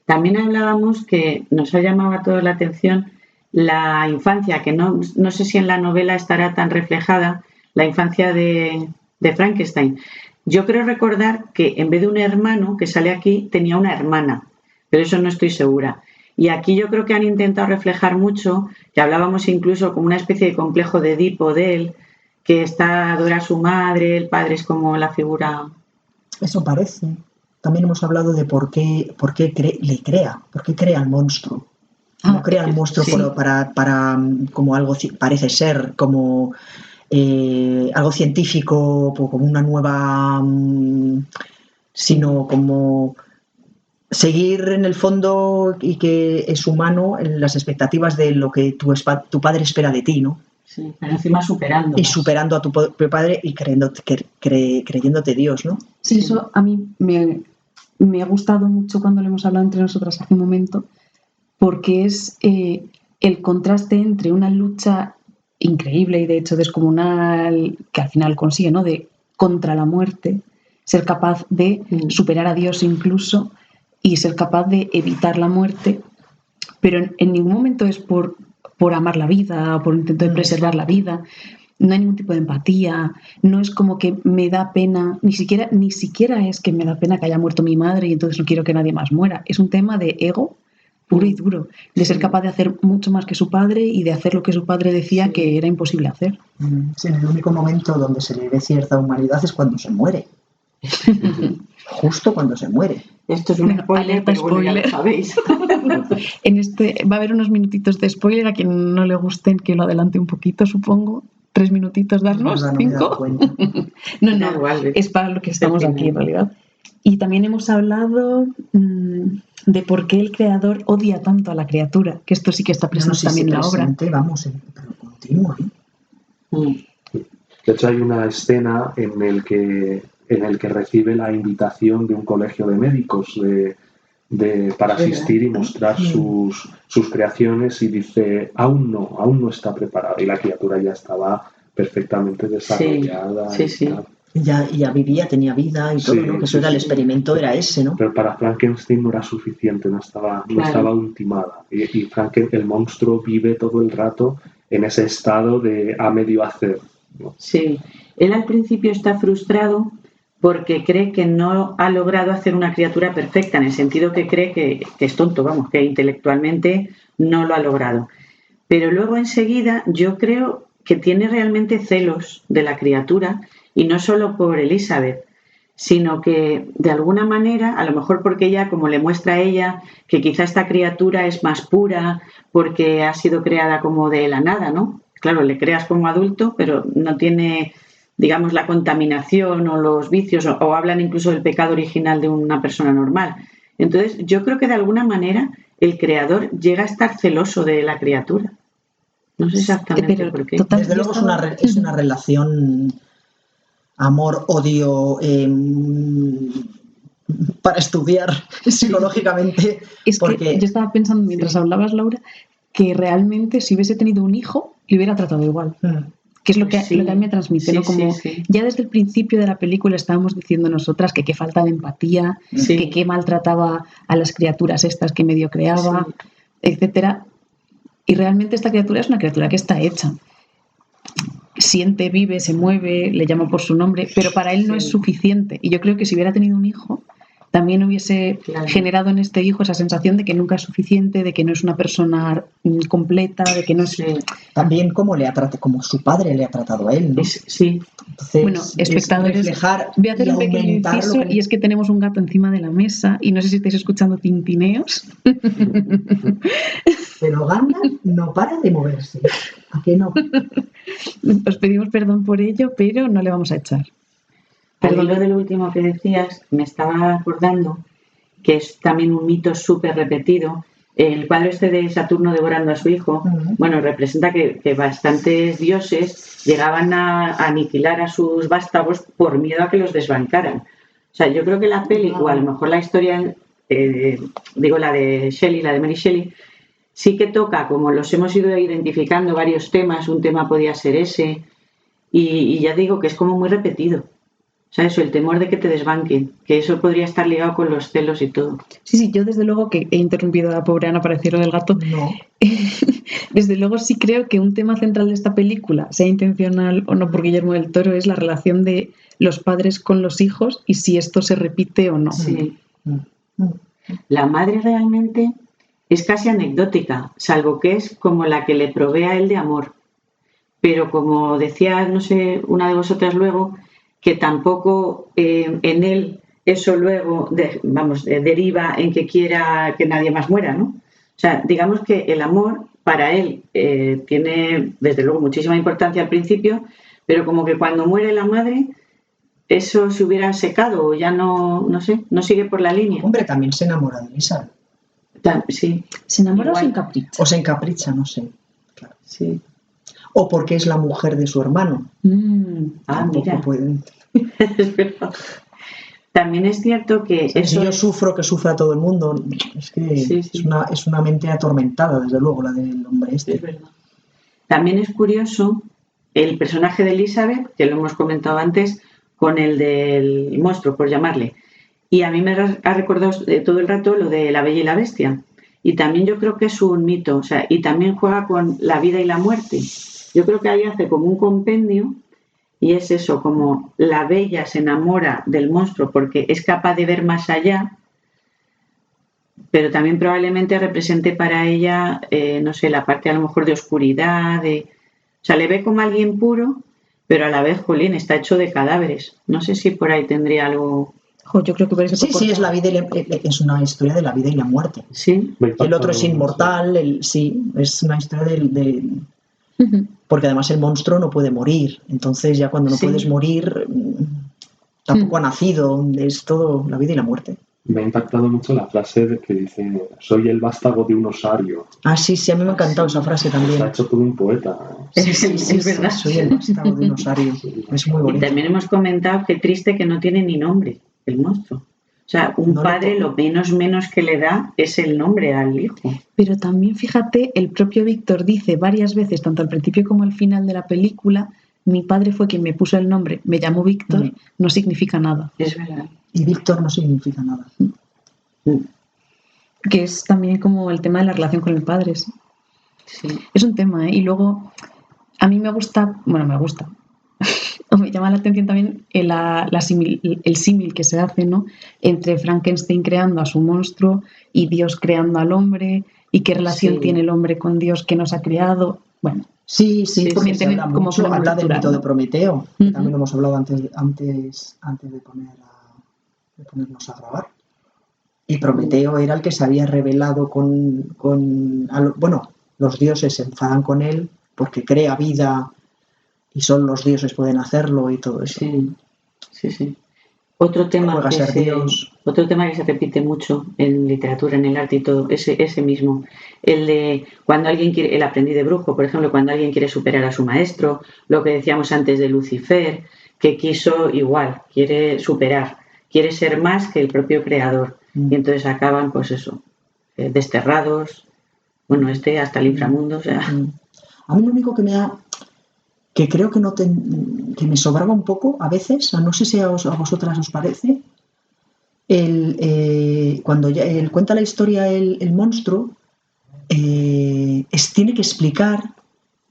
También hablábamos que nos ha llamado a todos la atención la infancia, que no sé si en la novela estará tan reflejada, la infancia de Frankenstein. Yo creo recordar que en vez de un hermano que sale aquí, tenía una hermana, pero eso no estoy segura. Y aquí yo creo que han intentado reflejar mucho, que hablábamos incluso como una especie de complejo de Edipo de él, que adora a su madre, el padre es como la figura. Eso parece. También hemos hablado de por qué crea el monstruo. No crea el monstruo para como algo parece ser, como algo científico, como una nueva, sino como seguir en el fondo y que es humano en las expectativas de lo que tu padre espera de ti, ¿no? Sí, pero encima superando. Y superando a tu padre y creyéndote Dios, ¿no? Sí, eso a mí me ha gustado mucho cuando lo hemos hablado entre nosotras hace un momento, porque es el contraste entre una lucha increíble y de hecho descomunal que al final consigue, ¿no? De contra la muerte, ser capaz de superar a Dios incluso y ser capaz de evitar la muerte, pero en ningún momento es por amar la vida o por intento de preservar la vida. No hay ningún tipo de empatía, no es como que me da pena, ni siquiera es que me da pena que haya muerto mi madre y entonces no quiero que nadie más muera. Es un tema de ego puro y duro, de ser capaz de hacer mucho más que su padre y de hacer lo que su padre decía que era imposible hacer. Sí, en el único momento donde se le ve cierta humanidad es cuando se muere. Justo cuando se muere. Esto es un spoiler, pero bueno, ya lo sabéis. Va a haber unos minutitos de spoiler, a quien no le gusten que lo adelante un poquito, supongo. 3 minutitos darnos, 5. No, es para lo que estamos aquí en realidad. Y también hemos hablado de por qué el creador odia tanto a la criatura, que esto sí que está presente también en la obra. Vamos, pero continuo, De hecho, hay una escena en el que recibe la invitación de un colegio de médicos para asistir y mostrar sus creaciones y dice, aún no está preparado. Y la criatura ya estaba perfectamente desarrollada. Sí. Ya vivía, tenía vida y todo, ¿no? Que eso era el experimento, era ese, ¿no? Pero para Frankenstein no era suficiente, no estaba ultimada. Y el monstruo vive todo el rato en ese estado de a medio hacer, ¿no? Sí, él al principio está frustrado porque cree que no ha logrado hacer una criatura perfecta, en el sentido que cree que es tonto, que intelectualmente no lo ha logrado. Pero luego enseguida yo creo que tiene realmente celos de la criatura, y no solo por Elizabeth, sino que de alguna manera, a lo mejor porque ella, como le muestra a ella, que quizá esta criatura es más pura porque ha sido creada como de la nada, ¿no? Claro, le creas como adulto, pero no tiene, digamos, la contaminación o los vicios, o hablan incluso del pecado original de una persona normal. Entonces, yo creo que de alguna manera el creador llega a estar celoso de la criatura. No sé exactamente por qué. Desde luego es una relación amor-odio para estudiar psicológicamente. Es que yo estaba pensando mientras hablabas, Laura, que realmente si hubiese tenido un hijo, le hubiera tratado igual. Que es lo que a mí me transmite, ¿no? Como ya desde el principio de la película estábamos diciendo nosotras que qué falta de empatía, que qué maltrataba a las criaturas estas que medio creaba, etcétera. Y realmente esta criatura es una criatura que está hecha. Siente, vive, se mueve, le llama por su nombre, pero para él no es suficiente. Y yo creo que si hubiera tenido un hijo, también hubiese generado en este hijo esa sensación de que nunca es suficiente, de que no es una persona completa, de que no es... También como su padre le ha tratado a él, ¿no? Sí. Entonces, bueno, espectadores, voy a hacer un pequeño inciso y es que tenemos un gato encima de la mesa y no sé si estáis escuchando tintineos. Pero Gandalf no para de moverse. ¿A qué no? Os pedimos perdón por ello, pero no le vamos a echar. Al hilo del último que decías, me estaba acordando que es también un mito súper repetido. El cuadro este de Saturno devorando a su hijo, bueno, representa que bastantes dioses llegaban a aniquilar a sus vástagos por miedo a que los desbancaran. O sea, yo creo que la peli, o a lo mejor la historia, la de Shelley, la de Mary Shelley, sí que toca, como los hemos ido identificando, varios temas. Un tema podía ser ese, y ya digo que es como muy repetido. O sea, eso, el temor de que te desbanquen, que eso podría estar ligado con los celos y todo. Sí, yo desde luego que he interrumpido a la pobre Ana para decir lo del gato. No. Desde luego sí creo que un tema central de esta película, sea intencional o no por Guillermo del Toro, es la relación de los padres con los hijos y si esto se repite o no. Sí. La madre realmente es casi anecdótica, salvo que es como la que le provee a él de amor. Pero como decía, no sé, una de vosotras luego, que tampoco en él eso luego deriva en que quiera que nadie más muera, ¿no? O sea, digamos que el amor para él tiene desde luego muchísima importancia al principio, pero como que cuando muere la madre eso se hubiera secado o ya no sigue por la línea. Hombre, también se enamora de Lisa. Sí. ¿Se enamora o se encapricha? O se encapricha, no sé. Claro. Sí. O porque es la mujer de su hermano. Mira. Pueden. Es verdad. También es cierto que Si yo sufro, que sufra todo el mundo. Es que es una mente atormentada, desde luego, la del hombre este. Es verdad. También es curioso el personaje de Elizabeth, que lo hemos comentado antes, con el del monstruo, por llamarle. Y a mí me ha recordado todo el rato lo de La Bella y la Bestia. Y también yo creo que es un mito, o sea, y también juega con la vida y la muerte. Yo creo que ahí hace como un compendio y es eso, como la bella se enamora del monstruo porque es capaz de ver más allá, pero también probablemente represente para ella, no sé, la parte a lo mejor de oscuridad, o sea, le ve como alguien puro, pero a la vez, jolín, está hecho de cadáveres. No sé si por ahí tendría algo... Yo creo que parece sí, es la vida es una historia de la vida y la muerte. Sí. El otro es inmortal, es una historia del porque además el monstruo no puede morir, entonces ya cuando no puedes morir tampoco ha nacido, es todo la vida y la muerte. Me ha impactado mucho la frase que dice: soy el vástago de un osario. Sí, a mí me ha encantado esa frase también. Se ha hecho todo un poeta. Sí, es verdad. Soy el vástago de un osario. Es muy bonito. Y también hemos comentado que triste que no tiene ni nombre el monstruo. O sea, un padre lo menos que le da es el nombre al hijo. Pero también fíjate, el propio Víctor dice varias veces, tanto al principio como al final de la película, mi padre fue quien me puso el nombre, me llamó Víctor, no significa nada. Es verdad. Y Víctor no significa nada. Que es también como el tema de la relación con el padre. ¿Sí? Es un tema, ¿eh? Y luego, a mí me gusta, o me llama la atención también el símil que se hace, ¿no?, entre Frankenstein creando a su monstruo y Dios creando al hombre, y qué relación tiene el hombre con Dios que nos ha creado. Bueno, porque se habla mucho, habla del mito de Prometeo, que también lo hemos hablado antes de ponernos a grabar. Y Prometeo era el que se había rebelado los dioses se enfadan con él porque crea vida y solo los dioses pueden hacerlo y todo eso. Sí. Otro tema que se repite mucho en literatura, en el arte y todo, ese mismo, el de cuando alguien quiere, el aprendiz de brujo, por ejemplo, cuando alguien quiere superar a su maestro, lo que decíamos antes de Lucifer, que quiso igual, quiere superar, quiere ser más que el propio creador, y entonces acaban, pues eso, desterrados, bueno, hasta el inframundo, o sea. A mí lo único que creo que me sobraba un poco a veces, no sé si a vosotras os parece, cuando él cuenta la historia el monstruo, tiene que explicar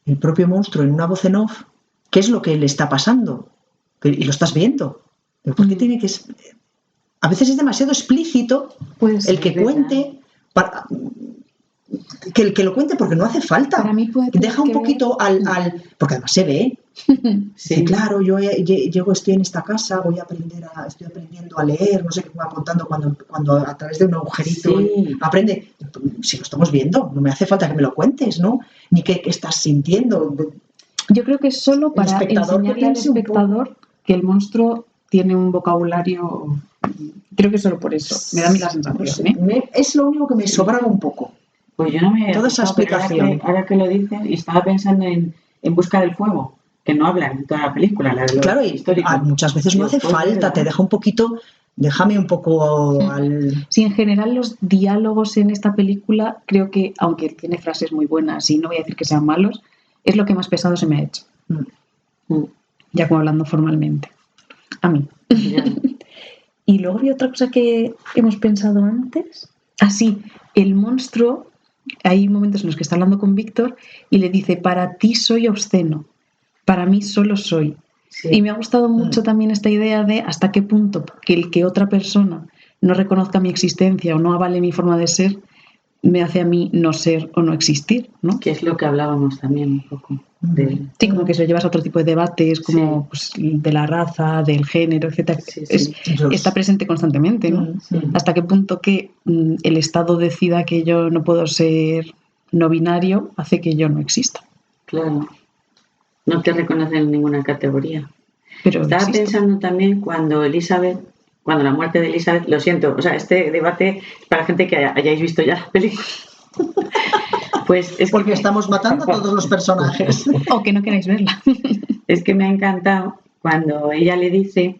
el propio monstruo en una voz en off qué es lo que le está pasando, y lo estás viendo. ¿Por qué tiene que...? A veces es demasiado explícito el que cuente... Que lo cuente porque no hace falta. Para mí deja un poquito porque además se ve. Sí, claro, yo estoy en esta casa, estoy aprendiendo a leer, no sé qué me va contando cuando a través de un agujerito aprende. Si lo estamos viendo, no me hace falta que me lo cuentes, ¿no? Ni qué estás sintiendo. Yo creo que es solo para enseñarle al espectador que el monstruo tiene un vocabulario. Creo que solo por eso. Me da a mí la sensación. Es lo único que me sobraba un poco. Pues yo no me... Toda esa explicación. Ahora que lo dices, y estaba pensando en Busca del Fuego, que no hablan en toda la película. Claro, y muchas veces no hace falta, te deja un poquito... Déjame un poco Sí, en general los diálogos en esta película, creo que, aunque tiene frases muy buenas y no voy a decir que sean malos, es lo que más pesado se me ha hecho. Ya como hablando formalmente. A mí. Y luego había otra cosa que hemos pensado antes. Sí, el monstruo, hay momentos en los que está hablando con Víctor y le dice, para ti soy obsceno, para mí solo soy. Sí. Y me ha gustado mucho también esta idea de hasta qué punto que otra persona no reconozca mi existencia o no avale mi forma de ser, me hace a mí no ser o no existir, ¿no? Que es lo que hablábamos también un poco. Sí, como que se lo llevas a otro tipo de debates, como pues, de la raza, del género, etc. Está presente constantemente, ¿no? Hasta qué punto que el Estado decida que yo no puedo ser no binario hace que yo no exista. Claro. No te reconocen en ninguna categoría. Pero estaba pensando también cuando la muerte de Elizabeth, lo siento, o sea, este debate es para gente que hayáis visto ya la película. Pues es porque estamos matando a todos los personajes. O que no queráis verla. Es que me ha encantado cuando ella le dice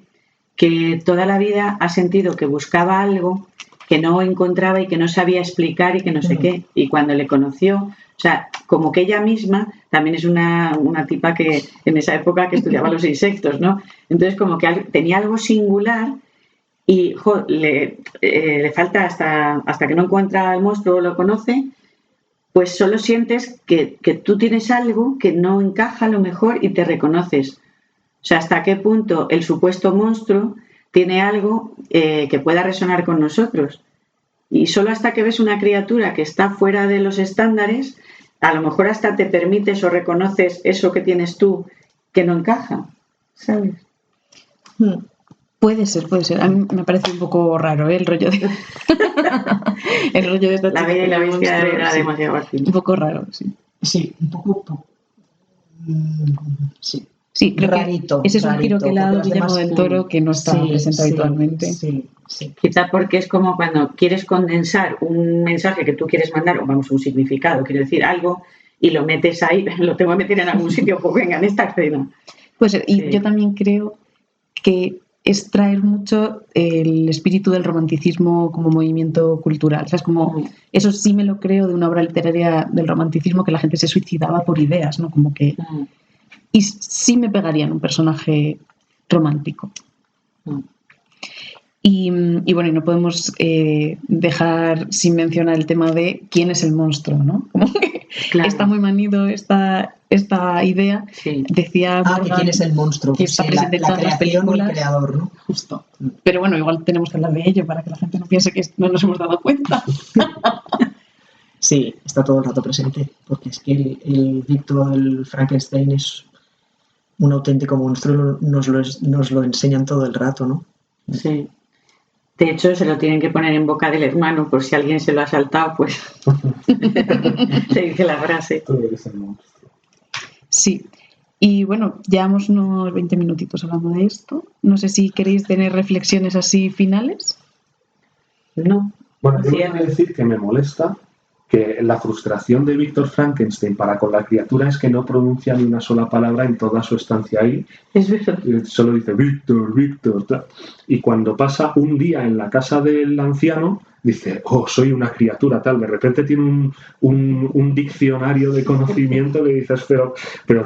que toda la vida ha sentido que buscaba algo que no encontraba y que no sabía explicar y que no sé qué. Y cuando le conoció, o sea, como que ella misma también es una tipa que en esa época que estudiaba los insectos, ¿no? Entonces como que tenía algo singular y le falta hasta que no encuentra al monstruo o lo conoce, pues solo sientes que tú tienes algo que no encaja a lo mejor y te reconoces. O sea, hasta qué punto el supuesto monstruo tiene algo que pueda resonar con nosotros. Y solo hasta que ves una criatura que está fuera de los estándares, a lo mejor hasta te permites o reconoces eso que tienes tú que no encaja, ¿sabes? Puede ser. A mí me parece un poco raro, el rollo de... el rollo de esta La Bella y la Bestia era demasiado fácil. Un poco raro, sí. Sí, un poco... sí. Sí, creo rarito, que ese es un giro que le ha dado Guillermo del Toro que no está presente habitualmente. Sí. Quizá porque es como cuando quieres condensar un mensaje que tú quieres mandar, o vamos, un significado, quiero decir algo, y lo metes ahí, lo tengo que meter en algún sitio, pues venga, en esta escena. Pues y yo también creo que es traer mucho el espíritu del romanticismo como movimiento cultural. O sea, es como, eso sí me lo creo de una obra literaria del romanticismo, que la gente se suicidaba por ideas, ¿no? Como que... Y sí me pegaría en un personaje romántico. Y bueno, y no podemos dejar sin mencionar el tema de quién es el monstruo, ¿no? Como que está muy manido esta idea. Sí. Decía Morgan, que quién es el monstruo, que está presente en todas las películas. El creador, ¿no? Justo. Pero bueno, igual tenemos que hablar de ello para que la gente no piense que no nos hemos dado cuenta. Sí, está todo el rato presente, porque es que el Víctor, el Frankenstein es un auténtico monstruo, nos lo enseñan todo el rato, ¿no? Sí. De hecho, se lo tienen que poner en boca del hermano, por si alguien se lo ha saltado, pues le dice la frase. Sí. Y bueno, llevamos unos 20 minutitos hablando de esto. No sé si queréis tener reflexiones así finales. No. Bueno, yo voy a decir que me molesta que la frustración de Víctor Frankenstein para con la criatura es que no pronuncia ni una sola palabra en toda su estancia ahí. Es verdad. Solo dice Víctor, Víctor, tal. Y cuando pasa un día en la casa del anciano, dice, oh, soy una criatura, tal. De repente tiene un diccionario de conocimiento que dices, pero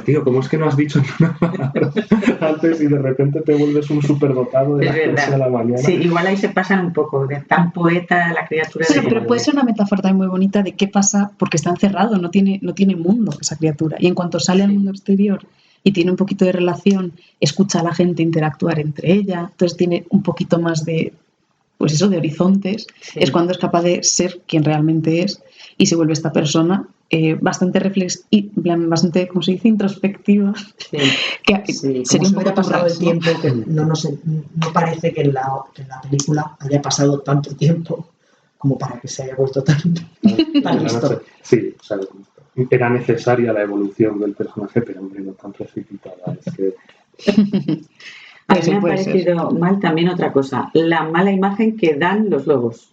tío, ¿cómo es que no has dicho ni una palabra antes y de repente te vuelves un superdotado de la clase de la mañana? Sí, igual ahí se pasan un poco de tan poeta la criatura. Sí, pero puede ser una metáfora también muy bonita de qué pasa, porque está encerrado, no tiene mundo esa criatura. Y en cuanto sale al mundo exterior y tiene un poquito de relación, escucha a la gente interactuar entre ella, entonces tiene un poquito más de, pues eso, de horizontes, es cuando es capaz de ser quien realmente es y se vuelve esta persona bastante bastante, ¿cómo se dice?, introspectiva. Que sería como si hubiera pasado el tiempo, que no parece que en la película haya pasado tanto tiempo como para que se haya vuelto tan listo. Sí, o sea, era necesaria la evolución del personaje, pero hombre, no tan precipitada. Es que... A mí me ha parecido mal también otra cosa, la mala imagen que dan los lobos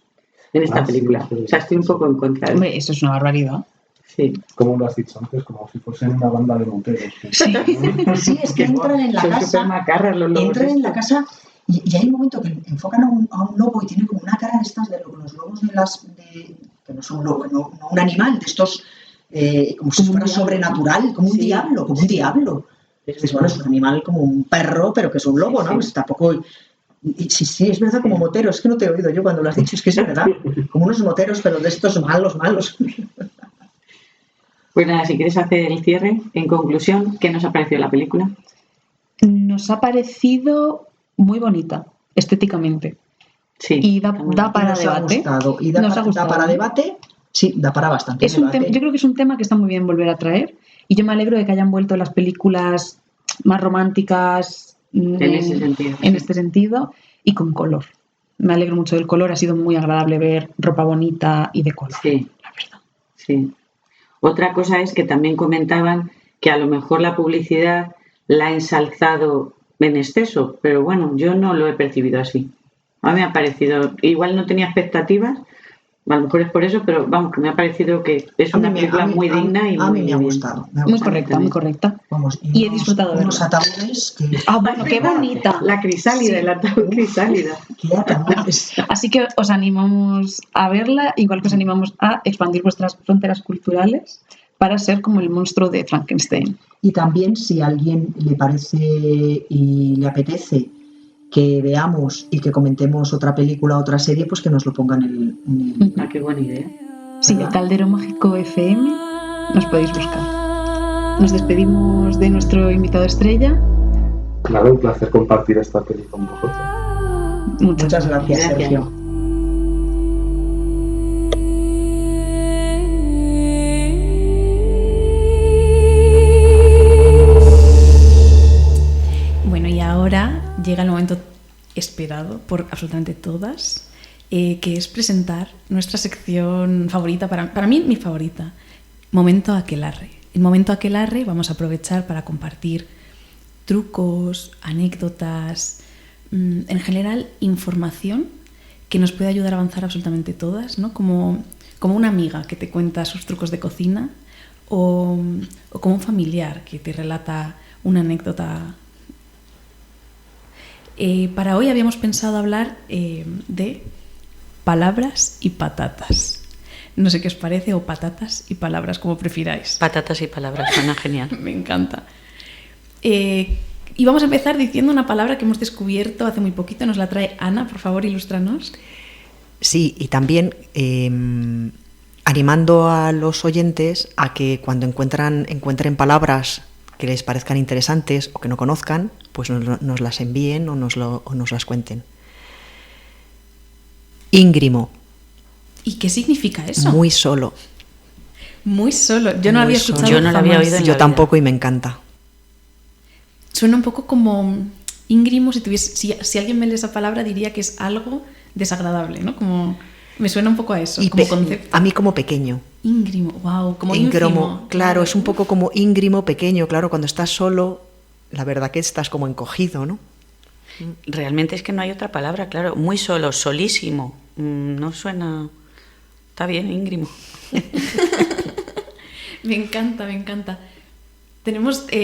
en esta película. Sí. O sea, estoy un poco en contra de eso. Eso es una barbaridad. Sí. Como lo has dicho antes, como si fuesen una banda de moteros. Sí, es que entran en la casa. Entran en la casa y hay un momento que enfocan a un lobo y tiene como una cara de estas de los lobos que no son lobos, no un animal, de estos como si fuera sobrenatural, como un diablo, como un diablo. Bueno, es un animal como un perro, pero que es un lobo, ¿no? Pues tampoco... Sí, es verdad, como moteros. Es que no te he oído yo cuando lo has dicho, es que es verdad. Como unos moteros, pero de estos malos. Pues nada, si quieres hacer el cierre, en conclusión, ¿qué nos ha parecido la película? Nos ha parecido muy bonita, estéticamente. Sí. Y da para debate. Nos ha gustado. Da para debate, sí, da para bastante debate. Yo creo que es un tema que está muy bien volver a traer. Y yo me alegro de que hayan vuelto las películas más románticas en este sentido y con color. Me alegro mucho del color, ha sido muy agradable ver ropa bonita y de color. Sí, la verdad. Sí. Otra cosa es que también comentaban que a lo mejor la publicidad la ha ensalzado en exceso, pero bueno, yo no lo he percibido así. A mí me ha parecido, igual no tenía expectativas, a lo mejor es por eso, pero vamos, que me ha parecido que es una película muy digna y a mí me ha gustado. Muy correcta. Vamos, y he disfrutado de unos ataúdes que... bueno, qué bonita. La crisálida, el ataúd crisálida. Qué ataúdes. Así que os animamos a verla, igual que os animamos a expandir vuestras fronteras culturales para ser como el monstruo de Frankenstein. Y también, si a alguien le parece y le apetece que veamos y que comentemos otra película, otra serie, pues que nos lo pongan en el... Qué buena idea. Sí, el Caldero Mágico FM, nos podéis buscar. Nos despedimos de nuestro invitado estrella. Claro, un placer compartir esta peli con vosotros. Muchas gracias, Sergio. Bueno, y ahora llega el momento esperado por absolutamente todas, que es presentar nuestra sección favorita, para mí mi favorita, Momento Aquelarre. En Momento Aquelarre vamos a aprovechar para compartir trucos, anécdotas, en general información que nos puede ayudar a avanzar absolutamente todas, ¿no? Como una amiga que te cuenta sus trucos de cocina o como un familiar que te relata una anécdota. Para hoy habíamos pensado hablar de palabras y patatas. No sé qué os parece, o patatas y palabras, como prefiráis. Patatas y palabras, suena genial. Me encanta. Y vamos a empezar diciendo una palabra que hemos descubierto hace muy poquito. Nos la trae Ana, por favor, ilústranos. Sí, y también animando a los oyentes a que cuando encuentren palabras que les parezcan interesantes o que no conozcan, pues nos las envíen o nos las cuenten. Íngrimo. ¿Y qué significa eso? Muy solo. Muy solo. Yo no lo había escuchado. Yo no lo había oído. Yo tampoco, y me encanta. Suena un poco como íngrimo. Si alguien me lee esa palabra, diría que es algo desagradable, ¿no? Como me suena un poco a eso, como concepto. A mí como pequeño. Íngrimo, wow, como íngrimo. Claro, es un poco como íngrimo, pequeño, claro, cuando estás solo, la verdad que estás como encogido, ¿no? Realmente es que no hay otra palabra, claro, muy solo, solísimo, no suena... Está bien, íngrimo. Me encanta.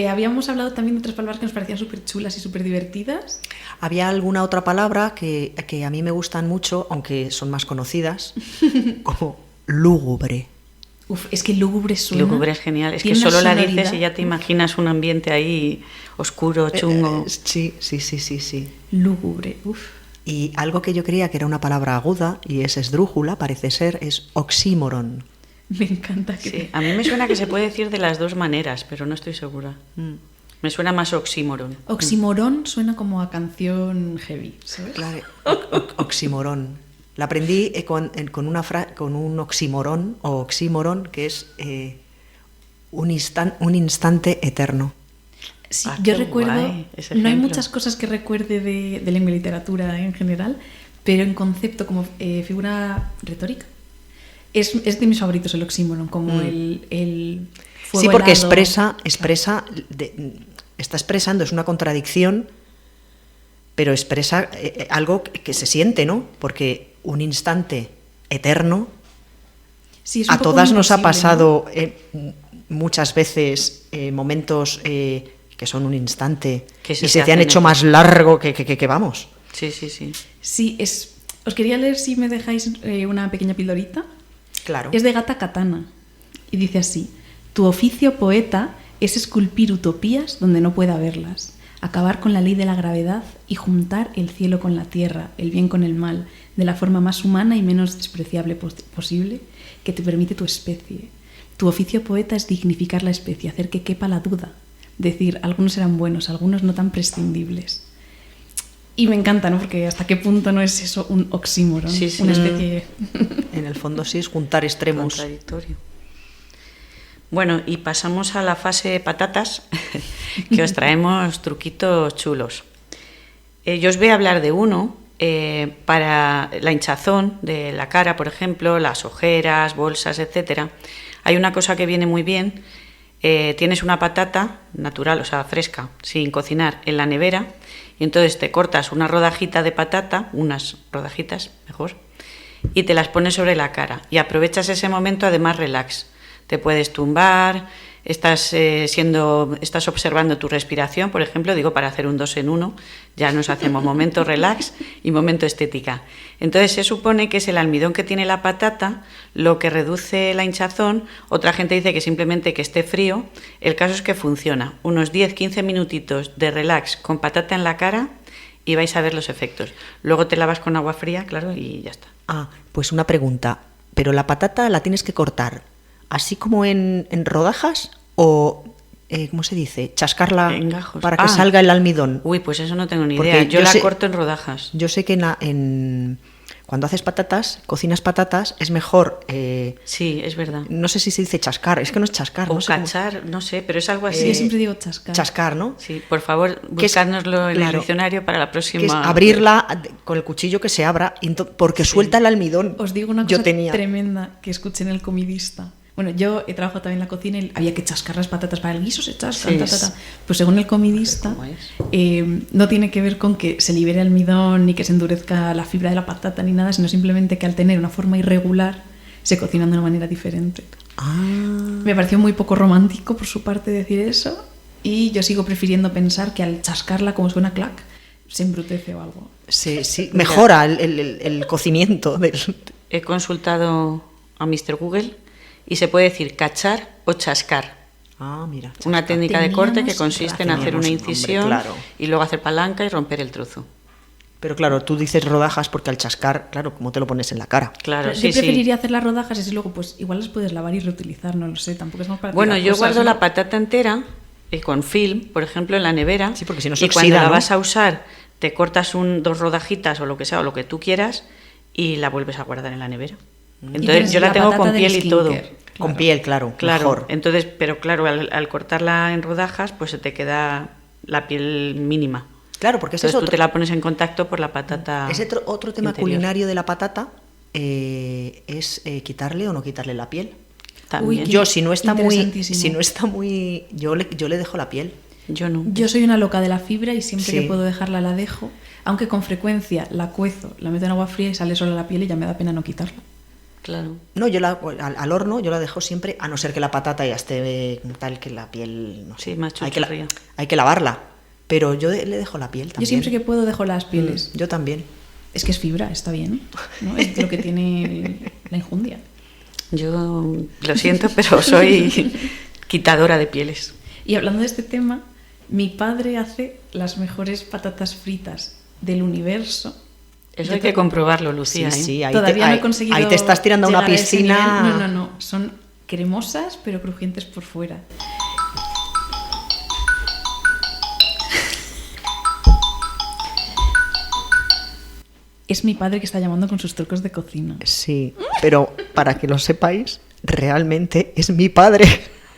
Habíamos hablado también de otras palabras que nos parecían súper chulas y súper divertidas. Había alguna otra palabra que a mí me gustan mucho, aunque son más conocidas, como lúgubre. Uf, es que lúgubre suena... Lúgubre es genial, es que solo la dices y ya te imaginas un ambiente ahí oscuro, chungo. Sí. Lúgubre, uf. Y algo que yo creía que era una palabra aguda, y es esdrújula, parece ser, es oxímoron. Me encanta. Sí, a mí me suena que se puede decir de las dos maneras, pero no estoy segura. Me suena más oxímoron. Oxímoron suena como a canción heavy, ¿sabes? Claro, oxímoron. La aprendí con un oxímoron o oxímoron, que es un instante eterno. Sí, yo recuerdo, no hay muchas cosas que recuerde de lengua y literatura en general, pero en concepto como figura retórica, es de mis favoritos el oxímoron, como el fuego sí, porque helado. Está expresando, es una contradicción, pero expresa algo que se siente, ¿no? Porque un instante eterno, sí, a todas nos ha pasado, ¿no? Muchas veces momentos que son un instante y se te han hecho más largo que vamos. Sí. Sí, os quería leer, si me dejáis, una pequeña pildorita. Claro. Es de Gata Katana y dice así: tu oficio, poeta, es esculpir utopías donde no pueda haberlas, acabar con la ley de la gravedad y juntar el cielo con la tierra, el bien con el mal, de la forma más humana y menos despreciable posible que te permite tu especie. Tu oficio, poeta, es dignificar la especie, hacer que quepa la duda, decir, algunos eran buenos, algunos no tan prescindibles. Y me encanta, ¿no? Porque hasta qué punto no es eso un oxímoron, sí. Una especie... En el fondo sí, es juntar extremos. Contradictorio. Bueno, y pasamos a la fase patatas, que os traemos truquitos chulos. Yo os voy a hablar de uno para la hinchazón de la cara, por ejemplo, las ojeras, bolsas, etcétera. Hay una cosa que viene muy bien. Tienes una patata natural, o sea, fresca, sin cocinar, en la nevera, y entonces te cortas una rodajita de patata, unas rodajitas mejor, y te las pones sobre la cara. Y aprovechas ese momento, además, relax. Te puedes tumbar, estás observando tu respiración, por ejemplo, digo, para hacer un 2 en 1, ya nos hacemos momento relax y momento estética. Entonces se supone que es el almidón que tiene la patata lo que reduce la hinchazón. Otra gente dice que simplemente que esté frío. El caso es que funciona. Unos 10-15 minutitos de relax con patata en la cara y vais a ver los efectos. Luego te lavas con agua fría, claro, y ya está. Pues una pregunta, ¿pero la patata la tienes que cortar así como en rodajas o, ¿cómo se dice? Chascarla en gajos para que salga el almidón. Uy, pues eso no tengo ni idea. Yo la corto en rodajas. Yo sé que cuando haces patatas, cocinas patatas, es mejor... sí, es verdad. No sé si se dice chascar, es que no es chascar. O no sé cachar, no sé, pero es algo así. Yo siempre digo chascar. Chascar, ¿no? Sí, por favor, buscárnoslo en el diccionario para la próxima. Que es abrirla con el cuchillo que se abra, porque suelta el almidón. Os digo una cosa tremenda que escuché en El Comidista. Bueno, yo he trabajado también en la cocina y había que chascar las patatas para el guiso, se chascan, Pues según El Comidista, no tiene que ver con que se libere almidón ni que se endurezca la fibra de la patata ni nada, sino simplemente que al tener una forma irregular se cocinan de una manera diferente. Me pareció muy poco romántico por su parte decir eso, y yo sigo prefiriendo pensar que al chascarla, como suena clac, se embrutece o algo. Sí, mejora el cocimiento. He consultado a Mr. Google y se puede decir cachar o chascar. Mira. Una técnica de corte que consiste en hacer una incisión y luego hacer palanca y romper el trozo. Pero claro, tú dices rodajas porque al chascar, claro, como te lo pones en la cara. Claro, yo preferiría hacer las rodajas y luego pues igual las puedes lavar y reutilizar, no lo sé, tampoco es más para... Bueno, yo guardo la patata entera con film, por ejemplo, en la nevera. Sí, porque si no se oxida, cuando la vas a usar, te cortas 2 rodajitas o lo que sea, o lo que tú quieras, y la vuelves a guardar en la nevera. Entonces yo la tengo con piel y todo. Claro. Con piel, claro. Mejor. Entonces, pero claro, al cortarla en rodajas, pues se te queda la piel mínima. Claro, porque entonces tú te la pones en contacto por la patata. Ese otro tema interior. culinario de la patata es quitarle o no quitarle la piel. también. Yo si no está muy, yo le dejo la piel. Yo no. Yo soy una loca de la fibra y siempre que puedo dejarla la dejo, aunque con frecuencia la cuezo, la meto en agua fría y sale sola la piel y ya me da pena no quitarla. Claro. No, yo al horno yo la dejo siempre, a no ser que la patata ya esté tal que la piel, no sé, más hay que lavarla, pero yo le dejo la piel también. Yo siempre que puedo dejo las pieles. Yo también. Es que es fibra, está bien, ¿no? Es lo que tiene la enjundia. Yo lo siento, pero soy quitadora de pieles. Y hablando de este tema, mi padre hace las mejores patatas fritas del universo. Eso hay que comprobarlo, Lucía. Sí, ahí todavía no he conseguido. Ahí te estás tirando a una piscina. No. Son cremosas, pero crujientes por fuera. Es mi padre que está llamando con sus trucos de cocina. Sí, pero para que lo sepáis, realmente es mi padre.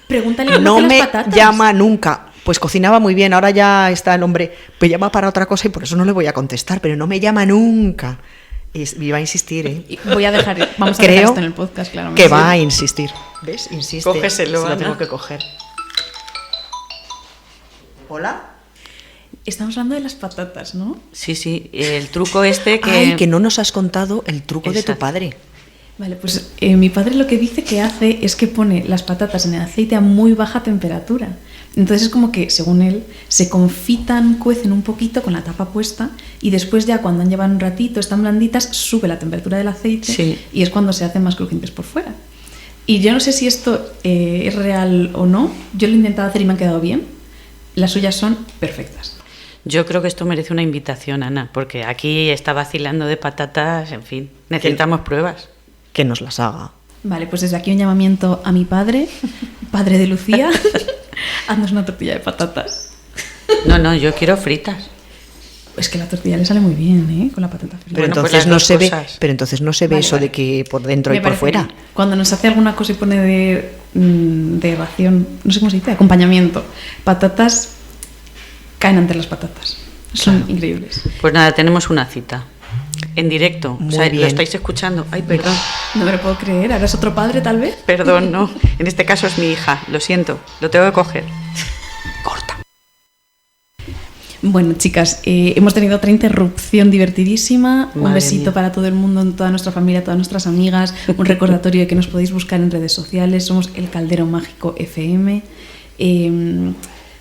Pregúntale cómo no hace me las patatas. llama nunca. Pues cocinaba muy bien, ahora ya está el hombre, me llama para otra cosa y por eso no le voy a contestar, pero no me llama nunca. Y va a insistir, ¿eh? Vamos a dejar esto en el podcast, claro. Que va a insistir. ¿Ves? Insiste. Cógeselo, se lo Ana. tengo que coger. ¿Hola? Estamos hablando de las patatas, ¿no? Sí, el truco este que... Ay, que no nos has contado el truco de tu padre. Vale, pues mi padre lo que dice que hace es que pone las patatas en el aceite a muy baja temperatura. Entonces es como que, según él, se confitan, cuecen un poquito con la tapa puesta y después ya cuando han llevado un ratito, están blanditas, sube la temperatura del aceite y es cuando se hacen más crujientes por fuera. Y yo no sé si esto es real o no. Yo lo he intentado hacer y me han quedado bien. Las suyas son perfectas. Yo creo que esto merece una invitación, Ana, porque aquí está vacilando de patatas, en fin, necesitamos pruebas. Que nos las haga. Vale, pues desde aquí un llamamiento a mi padre, padre de Lucía, haznos una tortilla de patatas. No, yo quiero fritas. Es que la tortilla le sale muy bien, ¿eh? Con la patata frita. Pero entonces no se ve, eso de que por dentro y por fuera. Bien. Cuando nos hace alguna cosa y pone de ración, no sé cómo se dice, acompañamiento, patatas, caen ante las patatas. Son increíbles. Pues nada, tenemos una cita. En directo. Muy o sea, bien. ¿Lo estáis escuchando? Ay, perdón. No me lo puedo creer. ¿Ahora es otro padre, tal vez? Perdón, no. En este caso es mi hija. Lo siento. Lo tengo que coger. Corta. Bueno, chicas, hemos tenido otra interrupción divertidísima. Madre un besito mía. para todo el mundo, toda nuestra familia, todas nuestras amigas. Un recordatorio de que nos podéis buscar en redes sociales. Somos El Caldero Mágico FM.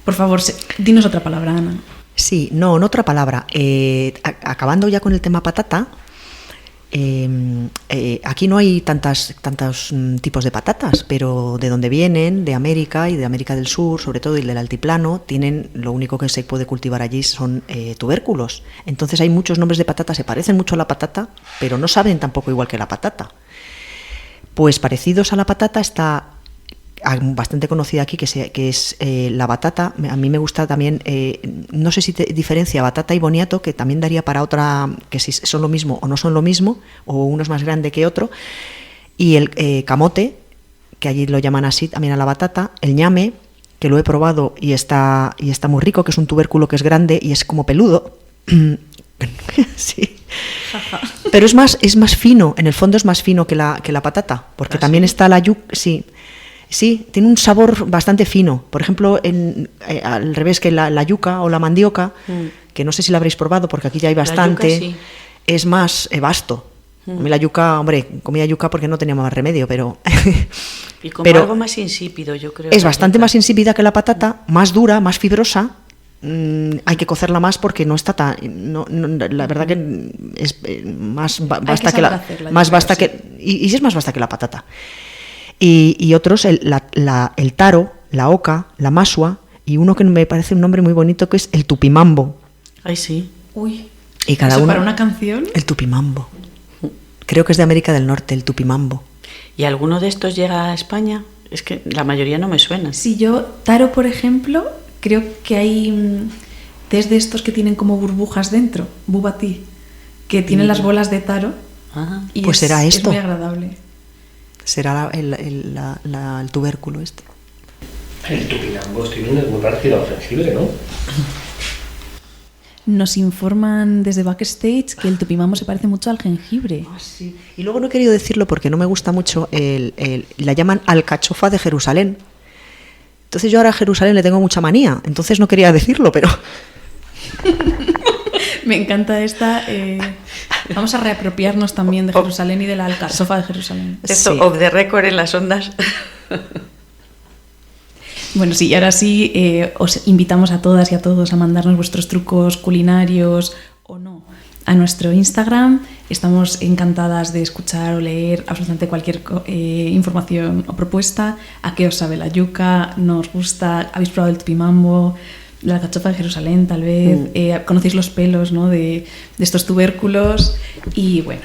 Por favor, dinos otra palabra, Ana. Sí, no, en otra palabra. Acabando ya con el tema patata, aquí no hay tantos tipos de patatas, pero de donde vienen, de América y de América del Sur, sobre todo, y del altiplano, lo único que se puede cultivar allí son tubérculos. Entonces hay muchos nombres de patata, se parecen mucho a la patata, pero no saben tampoco igual que la patata. Pues parecidos a la patata está bastante conocida aquí, que es la batata. A mí me gusta también, no sé si te diferencia batata y boniato, que también daría para otra, que si son lo mismo o no son lo mismo, o uno es más grande que otro, y el camote, que allí lo llaman así también a la batata, el ñame, que lo he probado y está muy rico, que es un tubérculo que es grande y es como peludo. Sí. Pero es más fino, en el fondo es más fino que la patata, porque también está la yuca, sí, tiene un sabor bastante fino. Por ejemplo, al revés que la yuca o la mandioca, que no sé si la habréis probado porque aquí ya hay bastante, La yuca, sí. Es más vasto. A mí la yuca, hombre, comía yuca porque no tenía más remedio, pero... Y como algo más insípido, yo creo. Es bastante más insípida que la patata, más dura, más fibrosa. Hay que cocerla más porque no está tan... la verdad que es más vasta que la... Más vasta que... Y es más vasta que la patata. Y otros, el taro, la oca, la masua, y uno que me parece un nombre muy bonito que es el tupimambo. Ay, sí. Uy. Y cada ¿Eso uno, para una canción? El tupimambo. Creo que es de América del Norte, el tupimambo. ¿Y alguno de estos llega a España? Es que la mayoría no me suena. Si yo, taro, por ejemplo, creo que hay tés de estos que tienen como burbujas dentro, bubati, que tienen las bolas de taro. Ah, y pues será esto. Es muy agradable. Será el tubérculo este. El tupinambo, estoy viendo, es muy parecido al jengibre, ¿no? Nos informan desde backstage que el tupimambo se parece mucho al jengibre. Sí. Y luego no he querido decirlo porque no me gusta mucho, la llaman alcachofa de Jerusalén. Entonces yo ahora a Jerusalén le tengo mucha manía, entonces no quería decirlo, pero... Me encanta esta... Vamos a reapropiarnos también de Jerusalén y de la alcachofa de Jerusalén. Esto, off the record en las ondas. Bueno, sí, y ahora sí os invitamos a todas y a todos a mandarnos vuestros trucos culinarios o no a nuestro Instagram. Estamos encantadas de escuchar o leer absolutamente cualquier información o propuesta. ¿A qué os sabe la yuca? ¿No os gusta? ¿Habéis probado el tupimambo? La alcachofa de Jerusalén, tal vez. ¿Conocéis los pelos, ¿no? de estos tubérculos? Y bueno.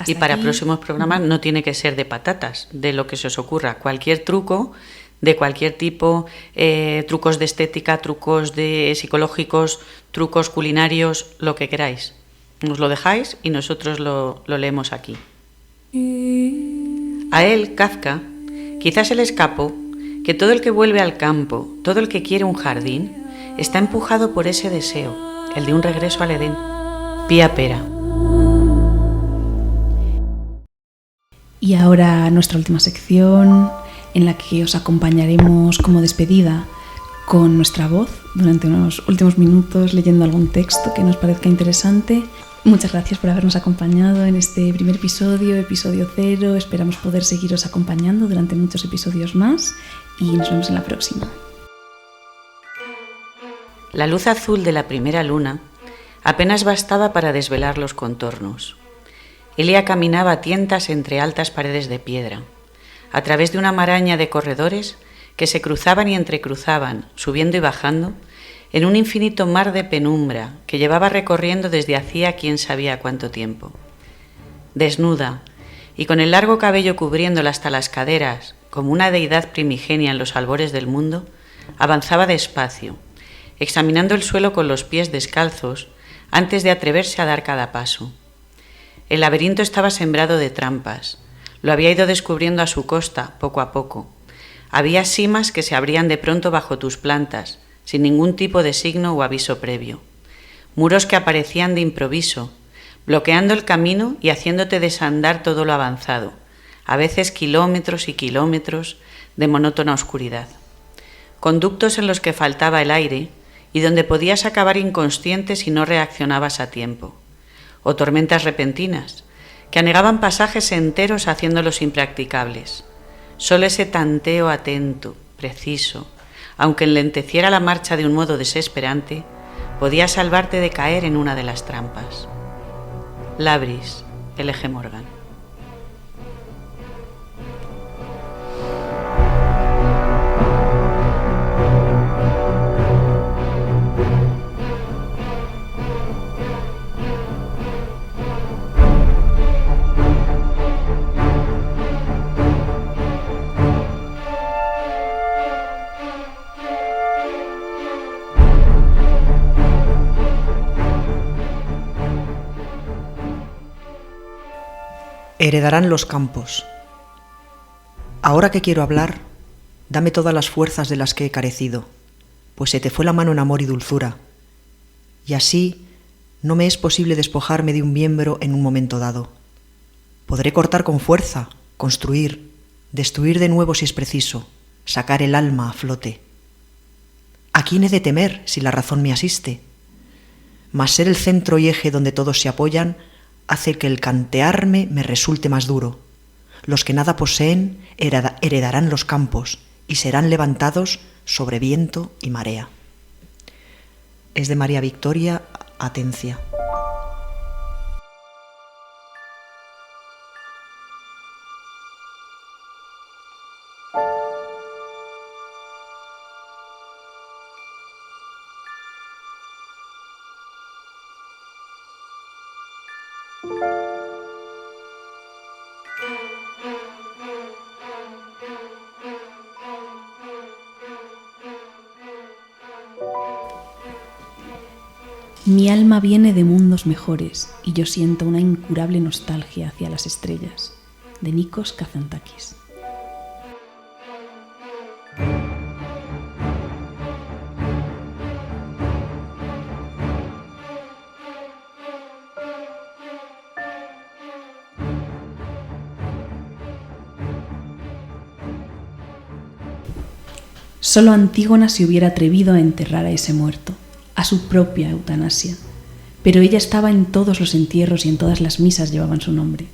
Y para próximos programas no tiene que ser de patatas, de lo que se os ocurra. Cualquier truco, de cualquier tipo, trucos de estética, trucos de psicológicos, trucos culinarios, lo que queráis. Nos lo dejáis y nosotros lo leemos aquí. A él, Kafka, quizás se le escapó que todo el que vuelve al campo, todo el que quiere un jardín, está empujado por ese deseo, el de un regreso al Edén. Pía Pera. Y ahora nuestra última sección, en la que os acompañaremos como despedida con nuestra voz durante unos últimos minutos leyendo algún texto que nos parezca interesante. Muchas gracias por habernos acompañado en este primer episodio 0. Esperamos poder seguiros acompañando durante muchos episodios más y nos vemos en la próxima. La luz azul de la primera luna apenas bastaba para desvelar los contornos. Elia caminaba a tientas entre altas paredes de piedra, a través de una maraña de corredores que se cruzaban y entrecruzaban, subiendo y bajando, en un infinito mar de penumbra que llevaba recorriendo desde hacía quién sabía cuánto tiempo. Desnuda y con el largo cabello cubriéndola hasta las caderas, como una deidad primigenia en los albores del mundo, avanzaba despacio, examinando el suelo con los pies descalzos antes de atreverse a dar cada paso. El laberinto estaba sembrado de trampas. Lo había ido descubriendo a su costa, poco a poco. Había simas que se abrían de pronto bajo tus plantas, sin ningún tipo de signo o aviso previo. Muros que aparecían de improviso, bloqueando el camino y haciéndote desandar todo lo avanzado, a veces kilómetros y kilómetros de monótona oscuridad. Conductos en los que faltaba el aire y donde podías acabar inconsciente si no reaccionabas a tiempo. O tormentas repentinas, que anegaban pasajes enteros haciéndolos impracticables. Solo ese tanteo atento, preciso, aunque enlenteciera la marcha de un modo desesperante, podía salvarte de caer en una de las trampas. Labris, L.G. Morgan. Heredarán los campos. Ahora que quiero hablar, dame todas las fuerzas de las que he carecido, pues se te fue la mano en amor y dulzura, y así no me es posible despojarme de un miembro en un momento dado. Podré cortar con fuerza, construir, destruir de nuevo si es preciso, sacar el alma a flote. ¿A quién he de temer si la razón me asiste? Mas ser el centro y eje donde todos se apoyan hace que el cantearme me resulte más duro. Los que nada poseen heredarán los campos y serán levantados sobre viento y marea. Es de María Victoria Atencia. Mi alma viene de mundos mejores y yo siento una incurable nostalgia hacia las estrellas. De Nikos Kazantakis. Solo Antígona se hubiera atrevido a enterrar a ese muerto, a su propia eutanasia. Pero ella estaba en todos los entierros y en todas las misas llevaban su nombre.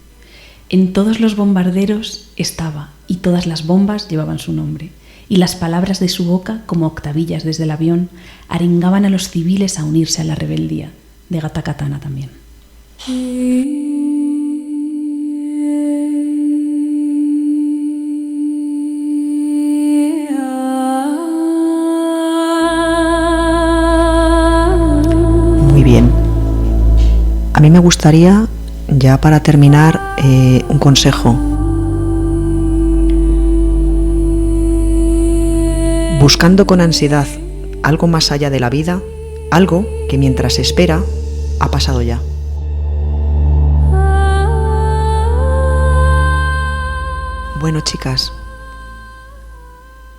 En todos los bombarderos estaba, y todas las bombas llevaban su nombre. Y las palabras de su boca, como octavillas desde el avión, arengaban a los civiles a unirse a la rebeldía. De Gata Katana también. Muy bien. A mí me gustaría, ya para terminar, un consejo. Buscando con ansiedad algo más allá de la vida, algo que mientras se espera ha pasado ya. Bueno, chicas,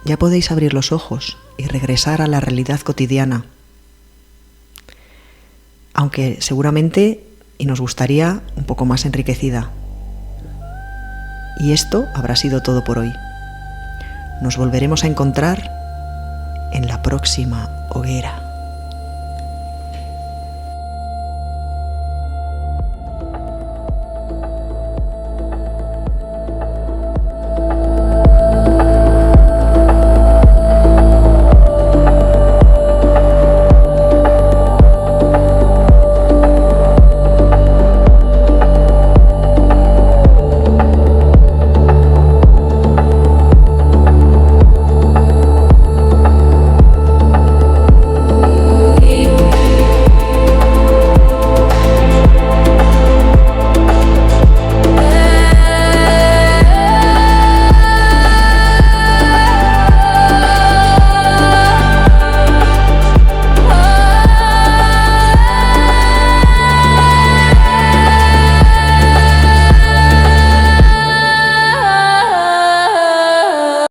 ya podéis abrir los ojos y regresar a la realidad cotidiana. Aunque seguramente, y nos gustaría, un poco más enriquecida. Y esto habrá sido todo por hoy. Nos volveremos a encontrar en la próxima hoguera.